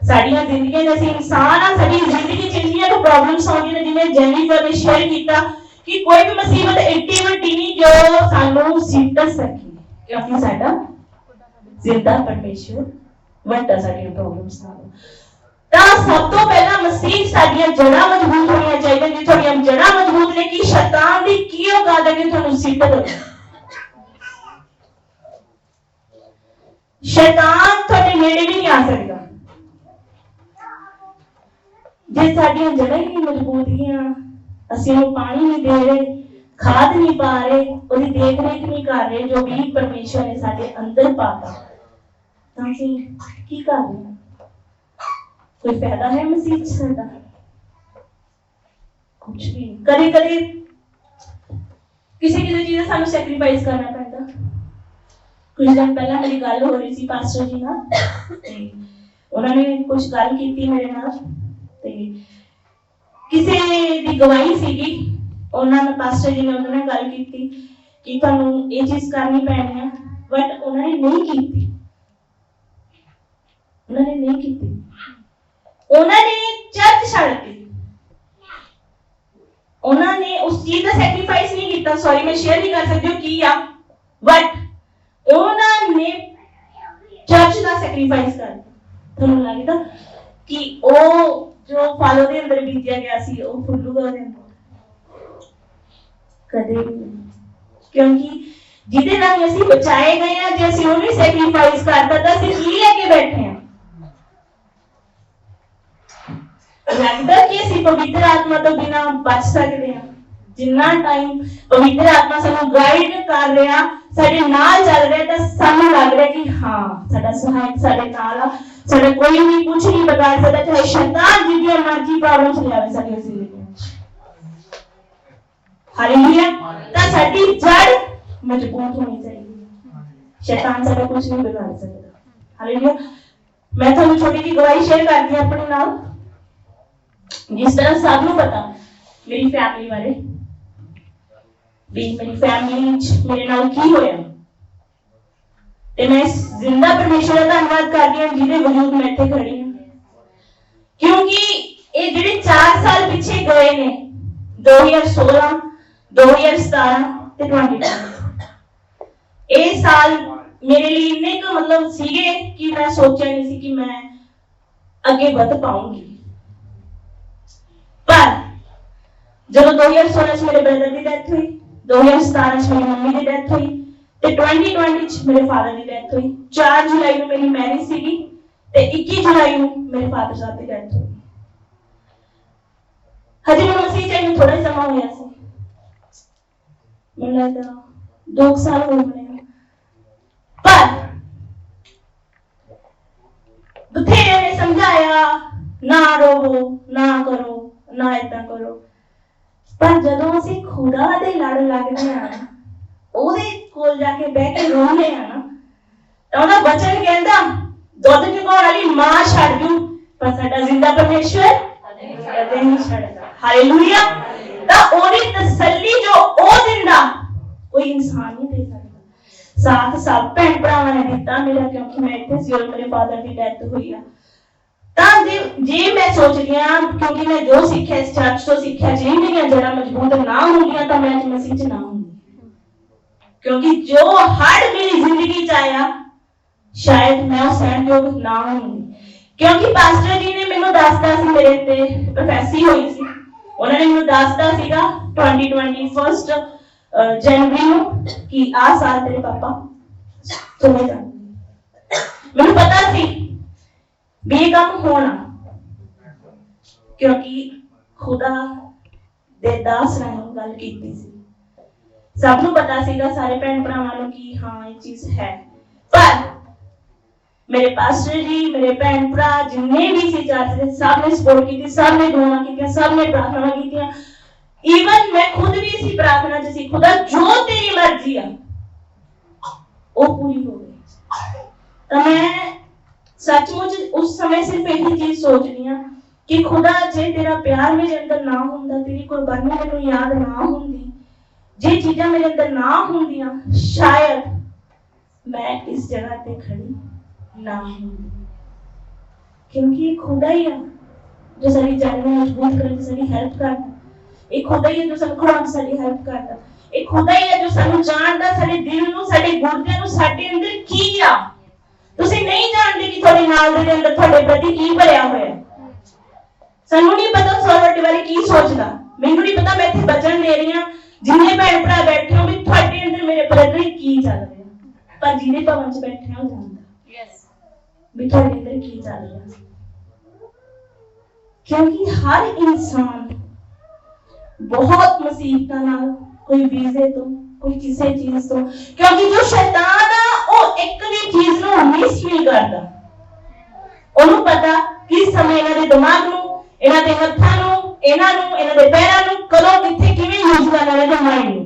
ਸਾਡੀਆਂ ਜ਼ਿੰਦਗੀਆਂ ਦੇ ਅਸੀਂ ਇਨਸਾਨ ਆ, ਸਾਡੀ ਜ਼ਿੰਦਗੀ 'ਚ ਇੰਨੀਆਂ ਕੁ ਪ੍ਰੋਬਲਮਸ ਆਉਂਦੀਆਂ ਨੇ, ਜਿਵੇਂ ਜੈਨੀਫਰ ਨੇ ਸ਼ੇਅਰ ਕੀਤਾ ਕਿ ਕੋਈ ਵੀ ਮੁਸੀਬਤ ਏਡੀ ਵੱਡੀ ਨਹੀਂ ਜੋ ਸਾਨੂੰ ਸਿੱਟ ਸਕੇ, ਕਿਉਂਕਿ ਸਾਡਾ ਜ਼ਿੰਦਾ ਪਰਮੇਸ਼ਵਰ ਵੱਡਾ ਸਾਡੀਆਂ ਪ੍ਰੋਬਲਮਸ ਨਾਲੋਂ। ਤਾਂ ਸਭ ਤੋਂ ਪਹਿਲਾਂ ਮਸੀਹ ਸਾਡੀਆਂ ਜੜ੍ਹਾਂ ਮਜ਼ਬੂਤ ਹੋਣੀਆਂ ਚਾਹੀਦੀਆਂ। ਜੇ ਤੁਹਾਡੀਆਂ ਜੜ੍ਹਾਂ ਮਜ਼ਬੂਤ ਨੇ ਕਿ ਸ਼ੈਤਾਨ ਦੀ ਕੀ ਔਕਾਤ ਹੈ ਕਿ ਤੁਹਾਨੂੰ ਸਿੱਟ ਦੇਵੇ। ਸ਼ੈਤਾਨ ਤੁਹਾਡੇ ਨੇੜੇ ਵੀ ਨਹੀਂ ਆ ਸਕਦਾ ਜੇ ਸਾਡੀਆਂ ਜੜ੍ਹਾਂ ਹੀ ਨਹੀਂ ਮਜ਼ਬੂਤ ਗਈਆਂ, ਅਸੀਂ ਉਹਨੂੰ ਪਾਣੀ ਨਹੀਂ ਦੇ ਰਹੇ, ਖਾਦ ਨਹੀਂ ਪਾ ਰਹੇ, ਉਹਦੀ ਦੇਖ ਰੇਖ ਨਹੀਂ ਕਰ ਰਹੇ, ਜੋ ਵੀ ਪਰਮੇਸ਼ਵਰ ਨੇ ਸਾਡੇ ਅੰਦਰ ਪਾਤਾ, ਤਾਂ ਅਸੀਂ ਕੀ ਕਰ ਰਹੇ ਹਾਂ? ਕੋਈ ਫਾਇਦਾ ਹੈ ਮਸੀਹ 'ਚ ਸਾਡਾ? ਕੁਛ ਵੀ ਨਹੀਂ। ਕਦੇ ਕਦੇ ਕਿਸੇ ਚੀਜ਼ ਦਾ ਸਾਨੂੰ ਸੈਕਰੀਫਾਈਸ ਕਰਨਾ ਪੈਂਦਾ। ਕੁਝ ਦਿਨ ਪਹਿਲਾਂ ਮੇਰੀ ਗੱਲ ਹੋ ਰਹੀ ਸੀ ਪਾਸਟਰ ਜੀ ਨਾਲ, ਤੇ ਉਹਨਾਂ ਨੇ ਕੁਝ ਗੱਲ ਕੀਤੀ ਮੇਰੇ ਨਾਲ, ਤੇ ਕਿਸੇ ਦੀ ਗਵਾਹੀ ਸੀਗੀ, ਉਹਨਾਂ ਨੇ ਪਾਸਟਰ ਜੀ ਨੇ ਉਹਨਾਂ ਨਾਲ ਗੱਲ ਕੀਤੀ ਕਿ ਤੁਹਾਨੂੰ ਇਹ ਚੀਜ਼ ਕਰਨੀ ਪੈਣੀ ਹੈ, ਬਟ ਉਹਨਾਂ ਨੇ ਨਹੀਂ ਕੀਤੀ। ਉਹਨਾਂ ਨੇ ਨਹੀਂ ਕੀਤੀ, ਉਹਨਾਂ ਨੇ ਚਰਚ ਛੱਡਤੀ, ਉਹਨਾਂ ਨੇ ਉਸ ਚੀਜ਼ ਦਾ ਸੈਕਰੀਫਾਈਸ ਨਹੀਂ ਕੀਤਾ। ਸੌਰੀ ਮੈਂ ਸ਼ੇਅਰ ਨਹੀਂ ਕਰ ਸਕਦੀ ਉਹ ਕੀ ਆ, ਬਟ ਉਹਨਾਂ ਨੇ ਚਰਚ ਦਾ ਸੈਕਰੀਫਾਈਸ ਕਰਤਾ। ਤੁਹਾਨੂੰ ਲੱਗਦਾ ਕਿ ਉਹ ਜੋ जो फल ਉਹਦੇ ਅੰਦਰ ਬੀਜਿਆ ਗਿਆ ਸੀ ਉਹ ਫੁੱਲੂਗਾ ਉਹਦੇ ਅੰਦਰ ਕਦੇ ਵੀ ਨਹੀਂ। ਕਿਉਂਕਿ ਜਿਹਦੇ ਨਾਲ ਅਸੀਂ ਬਚਾਏ ਗਏ ਆ, ਜੇ ਅਸੀਂ ਉਹਨੂੰ ਸੈਕਰੀਫਾਈਸ ਕਰਤਾ ਤਾਂ ਅਸੀਂ ਕੀ ਲੈ ਕੇ ਬੈਠੇ ਆ? ਲੱਗਦਾ ਕਿ ਅਸੀਂ ਪਵਿੱਤਰ ਆਤਮਾ ਤੋਂ ਬਿਨਾਂ ਬਚ ਸਕਦੇ ਹਾਂ? ਜਿੰਨਾ ਟਾਈਮ ਪਵਿੱਤਰ ਆਤਮਾ ਸਾਨੂੰ ਗਾਈਡ ਕਰ ਰਿਹਾ, ਸਾਡੇ ਨਾਲ ਚੱਲ ਰਿਹਾ, ਤਾਂ ਸਾਨੂੰ ਲੱਗ ਰਿਹਾ ਕਿ ਹਾਂ ਸਾਡਾ ਸਹਾਇਕ ਸਾਡੇ ਨਾਲ ਆ, ਸਾਡਾ ਕੋਈ ਵੀ ਕੁਝ ਨਹੀਂ ਵਿਗਾੜ ਸਕਦਾ, ਚਾਹੇ ਸ਼ੈਤਾਨ ਜਿੰਨੀਆਂ ਮਰਜ਼ੀ ਪ੍ਰੋਬਲਮਸ ਲਿਆਵੇ ਸਾਡੀ ਜ਼ਿੰਦਗੀ ਵਿੱਚ। ਹਾਲੇਲੂਇਆ। ਤਾਂ ਸਾਡੀ ਜੜ ਮਜ਼ਬੂਤ ਹੋਣੀ ਚਾਹੀਦੀ ਹੈ, ਸ਼ੈਤਾਨ ਸਾਡਾ ਕੁਝ ਨਹੀਂ ਵਿਗਾੜ ਸਕਦਾ। ਹਾਲੇਲੂਇਆ। ਮੈਂ ਤੁਹਾਨੂੰ ਛੋਟੀ ਜਿਹੀ ਗਵਾਹੀ ਸ਼ੇਅਰ ਕਰਦੀ ਹਾਂ ਆਪਣੇ ਨਾਲ। ਜਿਸ ਤਰ੍ਹਾਂ ਸਭ ਨੂੰ ਪਤਾ ਮੇਰੀ ਫੈਮਿਲੀ ਬਾਰੇ, ਵੀ ਮੇਰੀ ਫੈਮਿਲੀ ਚ ਮੇਰੇ ਨਾਲ ਕੀ ਹੋਇਆ, ਤੇ ਮੈਂ ਜ਼ਿੰਦਾ ਪਰਮੇਸ਼ਰ ਦਾ ਧੰਨਵਾਦ ਕਰਦੀ ਹਾਂ ਜਿਹਦੇ ਵਜੂਦ ਮੈਂ ਇੱਥੇ ਖੜੀ ਹਾਂ। ਕਿਉਂਕਿ ਇਹ ਜਿਹੜੇ 4 ਸਾਲ ਪਿੱਛੇ ਗਏ ਨੇ, 2016, 2017 ਤੇ 2020, ਇਹ ਸਾਲ ਮੇਰੇ ਲਈ ਇੰਨੇ ਕੁ ਮਤਲਬ ਸੀਗੇ ਕਿ ਮੈਂ ਸੋਚਿਆ ਨਹੀਂ ਸੀ ਕਿ ਮੈਂ ਅੱਗੇ ਵੱਧ ਪਾਉਂਗੀ। ਪਰ ਜਦੋਂ 2016 ਚ ਮੇਰੇ ਬ੍ਰਦਰ ਦੀ ਡੈਥ ਹੋਈ, 2017 ਚ ਮੇਰੀ ਮੰਮੀ ਦੀ ਡੈਥ ਹੋਈ, ਤੇ 2020 ਚ ਮੇਰੇ ਫਾਦਰ ਦੀ ਡੈਥ ਹੋਈ। 4 ਜੁਲਾਈ ਨੂੰ ਮੇਰੀ ਮੈਰਿਜ ਸੀਗੀ ਤੇ 21 ਜੁਲਾਈ ਨੂੰ ਮੇਰੇ ਫਾਦਰ ਸਾਹਿਬ ਦੀ ਡੈਥ ਹੋਈ। ਹਜੇ ਮੈਨੂੰ ਮਸੀਹ ਚ ਆਈ ਥੋੜਾ ਸਮਾਂ ਹੋਇਆ ਸੀ, ਮੈਨੂੰ ਲੱਗਦਾ 2 ਸਾਲ ਹੋ ਗਏ। ਪਰ ਬਥੇਰੇ ਨੇ ਸਮਝਾਇਆ ਨਾ ਰੋਵੋ, ਨਾ ਕਰੋ, ਨਾ ਏਦਾਂ ਕਰੋ, ਪਰ ਜਦੋਂ ਅਸੀਂ ਖੁਦਾ ਦੇ ਲੜ ਲੱਗਦੇ ਆ, ਉਹਦੇ ਕੋਲ ਜਾ ਕੇ ਬਹਿ ਕੇ ਰੋਂਦੇ ਆ ਨਾ, ਤਾਂ ਉਹਦਾ ਵਚਨ ਕਹਿੰਦਾ ਦੁੱਧ ਚੁਕਾਉਣ ਵਾਲੀ ਮਾਂ ਛੱਡ ਜੂ, ਪਰ ਸਾਡਾ ਜ਼ਿੰਦਾ ਪਰਮੇਸ਼ਵਰ ਕਦੇ ਨਹੀਂ ਛੱਡਦਾ। ਹਾਲੇਲੂਇਆ। ਤਾਂ ਉਹਦੀ ਤਸੱਲੀ ਜੋ ਉਹ ਦਿੰਦਾ ਕੋਈ ਇਨਸਾਨ ਨਹੀਂ ਦੇ ਸਕਦਾ। ਸਾਥ ਸਭ ਭੈਣ ਭਰਾਵਾਂ ਨੇ ਦਿੱਤਾ ਮੇਰਾ, ਕਿਉਂਕਿ ਮੈਂ ਇੱਥੇ ਸੀ ਔਰ ਮੇਰੇ ਫਾਦਰ ਦੀ ਡੈਥ ਹੋਈ ਆ। ਤਾਂ ਜੇ ਮੈਂ ਸੋਚਦੀ ਹਾਂ, ਕਿਉਂਕਿ ਮੈਂ ਜੋ ਸਿੱਖਿਆ ਇਸ ਚਰਚ ਤੋਂ ਸਿੱਖਿਆ, ਜੇ ਮੇਰੀਆਂ ਜੜ੍ਹਾਂ ਮਜ਼ਬੂਤ ਨਾ ਹੁੰਦੀਆਂ ਤਾਂ ਮੈਂ ਮਸੀਹ ਚ ਨਾ ਹੁੰਦੀ। ਕਿਉਂਕਿ ਜੋ ਹੜ ਮੇਰੀ ਜ਼ਿੰਦਗੀ ਚ ਆਇਆ, ਸ਼ਾਇਦ ਮੈਂ ਉਹ ਸਹਿਣਯੋਗ ਨਾ ਹੁੰਦੀ। ਕਿਉਂਕਿ ਪਾਸਟਰ ਜੀ ਨੇ ਮੈਨੂੰ ਦੱਸਦਾ ਸੀ, ਮੇਰੇ ਤੇ ਪ੍ਰੋਫੈਸੀ ਹੋਈ ਸੀ, ਉਹਨਾਂ ਨੇ ਮੈਨੂੰ ਦੱਸਦਾ ਸੀਗਾ 2021 ਜਨਵਰੀ ਨੂੰ ਕਿ ਆਹ ਸਾਲ ਤੇਰੇ ਪਾਪਾ ਚਲੇ ਜਾਣਗੇ। ਮੈਨੂੰ ਪਤਾ ਸੀ ਵੀ ਇਹ ਕੰਮ ਹੋਣਾ, ਕਿਉਂਕਿ ਖੁਦਾ ਦੇ ਦਾਸ ਨਾਲ ਗੱਲ ਕੀਤੀ ਸੀ। ਸਭ ਨੂੰ ਪਤਾ ਸੀਗਾ, ਸਾਰੇ ਭੈਣ ਭਰਾਵਾਂ ਨੂੰ, ਕਿ ਹਾਂ ਇਹ ਚੀਜ਼ ਹੈ। ਪਰ ਮੇਰੇ ਪਾਸਟਰ ਜੀ, ਮੇਰੇ ਭੈਣ ਭਰਾ ਜਿੰਨੇ ਵੀ ਸੀ ਚਰਚ ਦੇ, ਸਭ ਨੇ ਸਪੋਰਟ ਕੀਤੀ, ਸਭ ਨੇ ਦੁਆਵਾਂ ਕੀਤੀਆਂ, ਸਭ ਨੇ ਪ੍ਰਾਰਥਨਾ ਕੀਤੀਆਂ। ਈਵਨ ਮੈਂ ਖੁਦ ਵੀ ਸੀ ਪ੍ਰਾਰਥਨਾ ਚ ਸੀ, ਖੁਦਾ ਜੋ ਤੇਰੀ ਮਰਜ਼ੀ ਆ ਉਹ ਪੂਰੀ ਹੋ ਗਈ। ਤਾਂ ਮੈਂ ਸੱਚਮੁੱਚ ਉਸ ਸਮੇਂ ਸਿਰਫ ਇਹੀ ਚੀਜ਼ ਸੋਚਦੀ ਹਾਂ ਕਿ ਖੁਦਾ ਜੇ ਤੇਰਾ ਪਿਆਰ ਮੇਰੇ ਅੰਦਰ ਨਾ ਹੁੰਦਾ, ਤੇਰੀ ਕੁਰਬਾਨੀ ਮੈਨੂੰ ਯਾਦ ਨਾ ਹੁੰਦੀ, ਜੇ ਚੀਜ਼ਾਂ ਮੇਰੇ ਅੰਦਰ ਨਾ ਹੁੰਦੀਆਂ, ਸ਼ਾਇਦ ਮੈਂ ਇਸ ਜਗ੍ਹਾ ਤੇ ਖੜੀ ਨਾ ਹੁੰਦੀ। ਕਿਉਂਕਿ ਇਹ ਖੁਦਾ ਹੀ ਆ ਜੋ ਸਾਡੀ ਜੜ੍ਹਾਂ ਨੂੰ ਮਜ਼ਬੂਤ ਕਰਨ ਦੀ ਸਾਡੀ ਹੈਲਪ ਕਰਦਾ। ਇਹ ਖੁਦਾ ਹੀ ਹੈ ਜੋ ਸਾਨੂੰ ਖੜਾਉਣ ਦੀ ਸਾਡੀ ਹੈਲਪ ਕਰਦਾ। ਇਹ ਖੁਦਾ ਹੀ ਹੈ ਜੋ ਸਾਨੂੰ ਜਾਣਦਾ, ਸਾਡੇ ਦਿਲ ਨੂੰ, ਸਾਡੇ ਗੁਰਦਿਆਂ ਨੂੰ, ਸਾਡੇ ਅੰਦਰ ਕੀ ਆ। ਤੁਸੀਂ ਨਹੀਂ ਜਾਣਦੇ ਕਿ ਤੁਹਾਡੇ ਨਾਲ ਦੇ ਅੰਦਰ ਤੁਹਾਡੇ ਪ੍ਰਤੀ ਕੀ ਭਰਿਆ ਹੋਇਆ। ਸਾਨੂੰ ਨਹੀਂ ਪਤਾ ਤੁਹਾਡੇ ਬਾਰੇ ਕੀ ਸੋਚਦਾ, ਮੈਨੂੰ ਨਹੀਂ ਪਤਾ। ਮੈਂ ਇੱਥੇ ਬਚਨ ਦੇ ਰਹੀ ਹਾਂ, ਜਿੰਨੇ ਭੈਣ ਭਰਾ ਬੈਠੇ ਹੋ, ਵੀ ਤੁਹਾਡੇ ਅੰਦਰ ਮੇਰੇ ਪ੍ਰਤੀ ਕੀ ਚੱਲ ਰਿਹਾ, ਪਰ ਜਿਹਦੇ ਭਵਨ ਚ ਬੈਠੇ ਹੋ ਜਾਣਦਾ ਵੀ ਤੁਹਾਡੇ ਅੰਦਰ ਕੀ ਚੱਲ ਰਿਹਾ। ਕਿਉਂਕਿ ਹਰ ਇਨਸਾਨ ਬਹੁਤ ਮੁਸੀਬਤਾਂ ਨਾਲ, ਕੋਈ ਵੀਜ਼ੇ ਤੋਂ, ਕੋਈ ਕਿਸੇ ਚੀਜ਼ ਤੋਂ, ਕਿਉਂਕਿ ਜੋ ਸ਼ੈਤਾਨ ਆ ਉਹ ਇੱਕ ਵੀ ਚੀਜ਼ ਨੂੰ ਮਿਸਯੂਜ਼ ਕਰਦਾ। ਉਹਨੂੰ ਪਤਾ ਕਿ ਸਮੇਂ ਇਹਨਾਂ ਦੇ ਦਿਮਾਗ ਨੂੰ, ਇਹਨਾਂ ਦੇ ਹੱਥਾਂ ਨੂੰ, ਇਹਨਾਂ ਦੇ ਪੈਰਾਂ ਨੂੰ ਕਦੋਂ, ਕਿੱਥੇ, ਕਿਵੇਂ ਯੂਜ਼ ਕਰਨਾ ਹੈ, ਤੇ ਮਾਈਂਡ ਨੂੰ।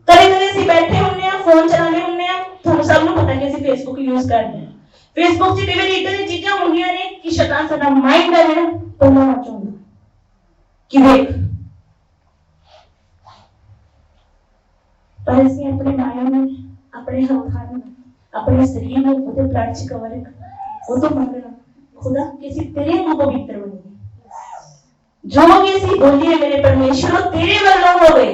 ਕਦੇ ਅਸੀਂ ਬੈਠੇ ਹੁੰਦੇ ਆ, ਫੋਨ ਚਲਾਉਂਦੇ ਹੁੰਦੇ ਆ, ਤੁਹਾਨੂੰ ਸਭ ਨੂੰ ਪਤਾ ਕਿ ਅਸੀਂ ਫੇਸਬੁੱਕ ਯੂਜ਼ ਕਰਦੇ ਹਾਂ। ਫੇਸਬੁੱਕ 'ਚ ਕਈ ਵਾਰੀ ਇਦਾਂ ਦੀਆਂ ਚੀਜ਼ਾਂ ਹੁੰਦੀਆਂ ਨੇ ਕਿ ਸ਼ੈਤਾਨ ਸਾਡਾ ਮਾਈਂਡ ਹੈ ਜਿਹੜਾ ਤੋੜਨਾ ਚਾਹੁੰਦਾ ਕਿ ਵੇਖ, ਪਰ ਅਸੀਂ ਆਪਣੇ ਮਾਇੰਡ ਨੂੰ, ਆਪਣੇ ਹੱਥਾਂ ਨੂੰ, ਆਪਣੇ ਸਰੀਰ ਨੂੰ ਉਹਦੇ ਬਲੱਡ 'ਚ ਕਵਰ ਕਰ, ਉਹ ਤੋਂ ਮੰਗਣਾ ਖੁਦਾ ਕਿ ਅਸੀਂ ਤੇਰੇ ਨੂੰ ਪਵਿੱਤਰ ਬਣੀਏ, ਜੋ ਵੀ ਅਸੀਂ ਬੋਲੀਏ ਮੇਰੇ ਪਰਮੇਸ਼ਰ ਤੇਰੇ ਵੱਲੋਂ ਹੋਵੇ,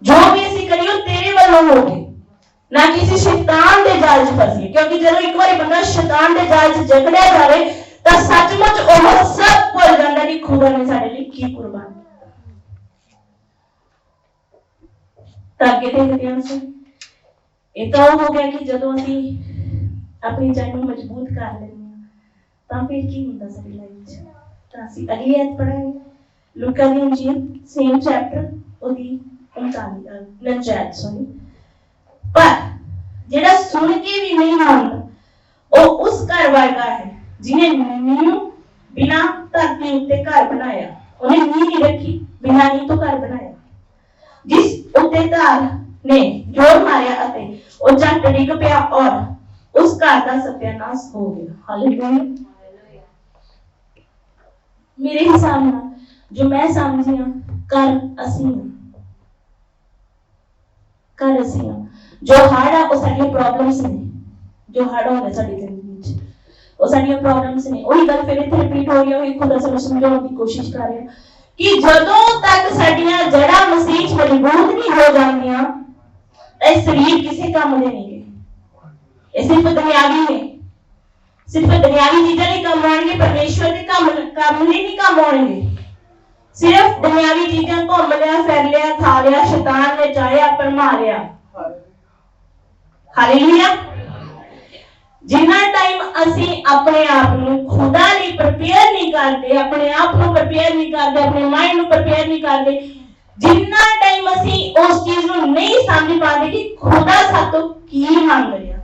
ਜੋ ਵੀ ਅਸੀਂ ਕਰੀਏ ਤੇਰੇ ਵੱਲੋਂ ਹੋਵੇ। ना किसी शैतान के जाल च फसीए, क्योंकि जो एक बार बंदा शैतान के जाल च जकड़िया जाए तो सचमुच वह सब भुल जाता कि खुदा ने साडे लई की कुर्बान ताकि देखते हैं उसे ये तो हो गया कि जो असी अपनी जान को मजबूत कर लेते तो फिर की होंदा साडी लाइफ च। तो असी अगली आयत पढ़ांगे लूका दी इंजील सेम चैप्टर ओदी 39 आयत सॉरी। पर जेड़ा सुन के भी नहीं मानता वो उस घर वर्गा है जिन्हें नींव बिना धरती उत्ते घर बनाया, उन्हें नींव नहीं रखी बिना नींव तो घर बनाया, जिस उत्ते धार ने जोर मारिया अते वो झट डिग पिया और उस घर का सत्यानाश हो गया। हालेलुया। मेरे हिसाब नाल जो मैं समझी हां कर असीं जो हार्ड है वो साडी प्रॉब्लम्स ने, जो हार्ड होंदा साडी जिंदगी च वो साडी प्रॉब्लम्स ने। वही गल फिर इत्थे रिपीट हो रही है, वही खुदा सानू समझाउण दी कोशिश कर रहा है कि जदों तक साडीਆਂ जड़ां मसीह च मजबूत नहीं हो जांदियां ਇਹ शरीर किसी काम दे नहीं गए। ये सिर्फ दुनियावी ने, सिर्फ दुनियावी चीज़ां नहीं काम आएंगे, परमेश्वर के काम नहीं काम आएंगे। सिर्फ दुनियावी चीज़ां घूम लिया फिर लिया खा लिया शैतान ने चाया भरमा लिया। हालेलुया। जिन्ना टाइम असी अपने आप को खुदा लिए प्रिपेयर नहीं करते, अपने आप को प्रिपेयर नहीं करते, अपने माइंड को प्रिपेयर नहीं करते, जिन्ना टाइम असी उस चीज को नहीं समझ पाते कि खुदा सातों की मांग रहा,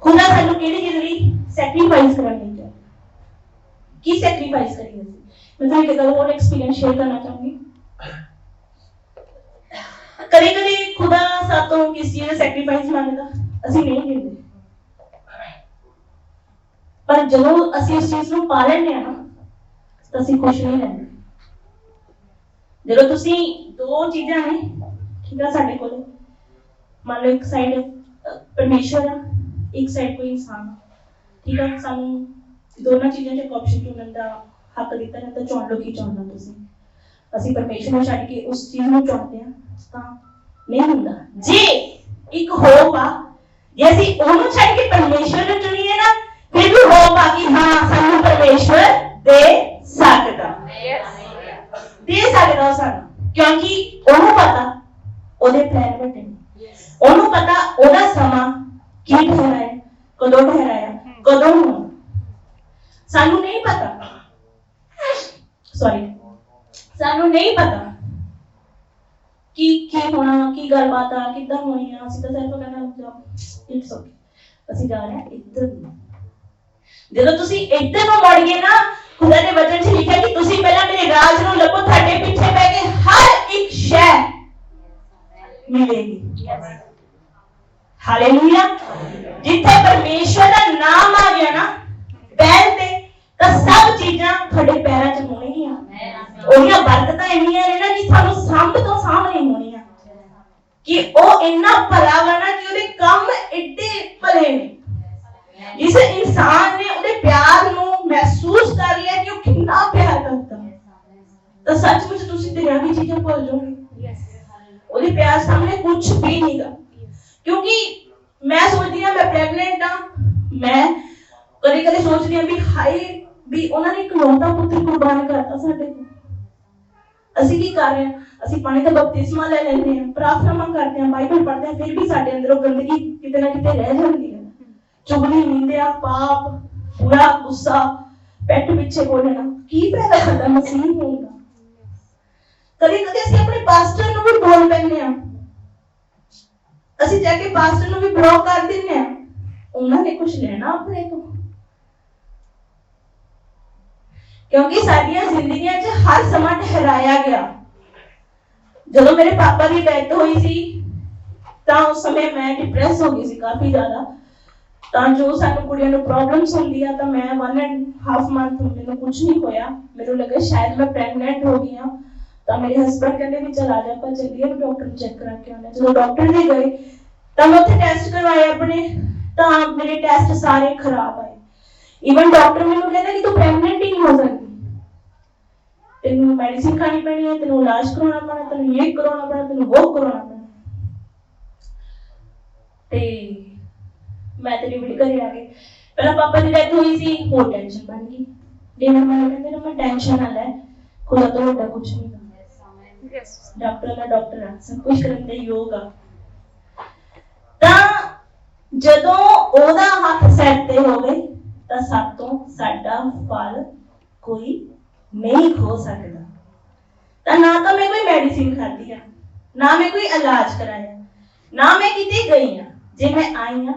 खुदा सानू किहड़ी चीज लई सैक्रीफाइस करनी चाहिए, की सैक्रीफाइस करिए। मैं तुहानू एक गल और एक्सपीरियंस शेयर करना चाहूंगी। कभी-कभी खुदा सातों किस चीज का सैक्रीफाइस मांगदा असी नहीं देंगे, पर जो असी इस चीज को पा लेने ना तो असी खुश नहीं रहते। जो तुसी दो चीज़ां ने ठीक है साडे कोल, मान लो एक साइड परमेश्वर है, एक साइड कोई इंसान, ठीक है, सानू दोनों चीज़ां च ऑप्शन चुनने का हक दिता है, तो चुन लो की चुनना तुसी। असी परमेश्वर को छड्ड के उस चीज को चुनते हैं तां नहीं हुंदा। जे एक होप आ जे असी ओनू छड्ड के परमेश्वर को चुनीए ना फिर भी होप आ कि हां सानू परमेश्वर दे सकदा सानू, क्योंकि ओनू पता ओदे प्लान वड्डे ने, ओनू पता ओदा समा की ठहराया कदों ठहराया कदों होना सानू नहीं पता, सॉरी सानू नहीं पता कि होना की गलबात आ किदां होनी है। असीं तां सिर्फ कहना इट्स ओके असीं जा रहे हैं इधर। जदों तुसीं इधर ਨੂੰ ਮੁੜ ਗਏ ਨਾ खुदा ने वचन च लिखा कि तुसीं पहला मेरे राज ਨੂੰ ਲੱਭੋ, ਤੁਹਾਡੇ ਪਿੱਛੇ ਪੈ ਕੇ हर एक शय मिलेगी। हालेलुया। जिथे परमेश्वर का नाम आ गया ना पैर ते तो सब चीज़ां ਤੁਹਾਡੇ ਪੈਰਾਂ 'ਚ ਹੋਣਗੀਆਂ। ਉਹਦੀਆਂ ਬਰਕਤਾਂ ਇੰਨੀਆਂ ਨੇ ਨਾ ਕਿ ਸਾਨੂੰ ਸਾਂਭ ਤੋਂ ਸਾਹਮਣੇ ਹੋਣੀਆਂ कि ਉਹ ਇੰਨਾ ਭਲਾ ਵਾ ਨਾ ਕਿ ਉਹਦੇ ਕੰਮ ਏਡੇ ਭਲੇ ਨੇ। जिस इंसान ने उन्हें प्यार ਨੂੰ महसूस कर लिया कि वो कितना प्यार करता है तो सचमुच तुसी दुनियावी चीजें भूल जाओगे। ਉਹਦੇ प्यार सामने कुछ भी नहीं गा। क्योंकि मैं सोचती हूं मैं प्रेग्नेंट हां, मैं कभी-कभी सोचती हूं भी हाय भी उन्होंने एक इकलौता पुੱਤਰ कुर्बान करता ਸਾਡੇ को। ਅਸੀਂ ਕੀ ਕਰ ਰਹੇ ਹਾਂ ਅਸੀਂ ਪਾਣੀ ਦਾ ਬਪਤਿਸਮਾ ਲੈ ਲੈਂਦੇ ਹਾਂ, ਪ੍ਰਾਰਥਨਾ ਕਰਦੇ ਹਾਂ, ਬਾਈਬਲ ਪੜ੍ਹਦੇ ਹਾਂ, ਫਿਰ ਵੀ ਸਾਡੇ ਅੰਦਰੋਂ ਗੰਦਗੀ ਕਿਤੇ ਨਾ ਕਿਤੇ ਰਹਿ ਜਾਂਦੀ ਹੈ। चुगली निंदा पाप बुरा गुस्सा पेट पीछे बोलना की पैदा करता मसीह होगा। कभी-कभी ਅਸੀਂ ਆਪਣੇ ਪਾਸਟਰ ਨੂੰ ਵੀ ਬੋਲ ਪੈਂਦੇ ਆ, ਅਸੀਂ ਜਾ ਕੇ ਪਾਸਟਰ ਨੂੰ ਵੀ ਬਲੌਕ ਕਰ ਦਿੰਦੇ ਆ, ਉਹਨਾਂ ਨੇ ਕੁਝ ਲੈਣਾ ਆਪਣੇ ਤੋਂ। क्योंकि ਸਾਡੀਆਂ ਜ਼ਿੰਦਗੀਆਂ 'ਚ ਹਰ ਸਮਾਂ ਠਹਿਰਾਇਆ ਗਿਆ। ਜਦੋਂ ਮੇਰੇ ਪਾਪਾ ਦੀ ਡੈਥ ਹੋਈ ਸੀ ਤਾਂ ਉਸ ਸਮੇਂ ਮੈਂ ਡਿਪਰੈਸ ਹੋ ਗਈ ਸੀ ਕਾਫੀ ਜ਼ਿਆਦਾ। ਤਾਂ ਜੋ ਸਾਨੂੰ ਕੁੜੀਆਂ ਨੂੰ ਪ੍ਰੋਬਲਮਸ ਹੁੰਦੀ ਆ ਤਾਂ ਮੈਂ 1.5 ਮੰਥ ਮੈਨੂੰ ਕੁਝ ਨਹੀਂ ਹੋਇਆ, ਮੈਨੂੰ ਲੱਗਾ ਸ਼ਾਇਦ ਮੈਂ ਪ੍ਰੈਗਨੈਂਟ ਹੋ ਗਈ ਹਾਂ। ਤਾਂ ਮੇਰੇ ਹਸਬੰਡ ਕਹਿੰਦੇ ਵੀ ਚਲ ਆ ਜਾ ਆਪਾਂ ਚੱਲੀਏ ਡਾਕਟਰ ਨੂੰ ਚੈੱਕ ਕਰਾ ਕੇ ਆਉਣਾ। ਜਦੋਂ ਡਾਕਟਰ ਦੇ ਗਏ ਤਾਂ ਮੈਂ ਉੱਥੇ ਟੈਸਟ ਕਰਵਾਏ ਆਪਣੇ, ਤਾਂ ਮੇਰੇ ਟੈਸਟ ਸਾਰੇ ਖਰਾਬ ਆਏ। ਇਵਨ ਡਾਕਟਰ ਮੈਨੂੰ ਕਹਿੰਦਾ ਕਿ ਤੂੰ ਪ੍ਰੈਗਨੈਂਟ ਹੀ ਨਹੀਂ ਹੋ ਸਕਦੀ, ਤੈਨੂੰ ਮੈਡੀਸਿਨ ਖਾਣੀ ਪੈਣੀ ਹੈ, ਤੈਨੂੰ ਇਲਾਜ ਕਰਾਉਣਾ ਪੈਣਾ, ਤੈਨੂੰ ਇਹ ਕਰਾਉਣਾ ਪੈਣਾ, ਤੈਨੂੰ ਉਹ ਕਰਾਉਣਾ ਪੈਣਾ। ਤੇ ਮੈਂ ਤੇ ਡਿਊਟੀ ਘਰੇ ਆ ਗਏ। ਪਹਿਲਾਂ ਪਾਪਾ ਦੀ ਡੈਥ ਹੋਈ ਸੀ, ਹੋਰ ਟੈਨਸ਼ਨ ਬਣ ਗਈ। ਡੇਵਿਡ ਮੈਨੂੰ ਕਹਿੰਦੇ ਨਾ ਮੈਂ ਟੈਨਸ਼ਨ ਨਾ ਲੈ, ਖੁਦਾ ਤੋਂ ਵੱਡਾ ਕੁਝ ਨਹੀਂ ਗਾ। ਡਾਕਟਰ ਦਾ ਡਾਕਟਰ ਆ, ਸਭ ਕੁਝ ਕਰਨ ਦੇ ਯੋਗ ਆ। ਤਾਂ ਜਦੋਂ ਉਹਦਾ ਹੱਥ ਸੈੱਟ ਤੇ ਹੋ ਗਏ ਤਾਂ ਸਭ ਤੋਂ ਸਾਡਾ ਫਲ ਕੋਈ ਨਹੀਂ ਖੋ ਸਕਦਾ। ਤਾਂ ਨਾ ਤਾਂ ਮੈਂ ਕੋਈ ਮੈਡੀਸਿਨ ਖਾਧੀ ਆ, ਨਾ ਮੈਂ ਕੋਈ ਇਲਾਜ ਕਰਾਇਆ, ਨਾ ਮੈਂ ਕਿਤੇ ਗਈ ਆ। ਜੇ ਮੈਂ ਆਈ ਆ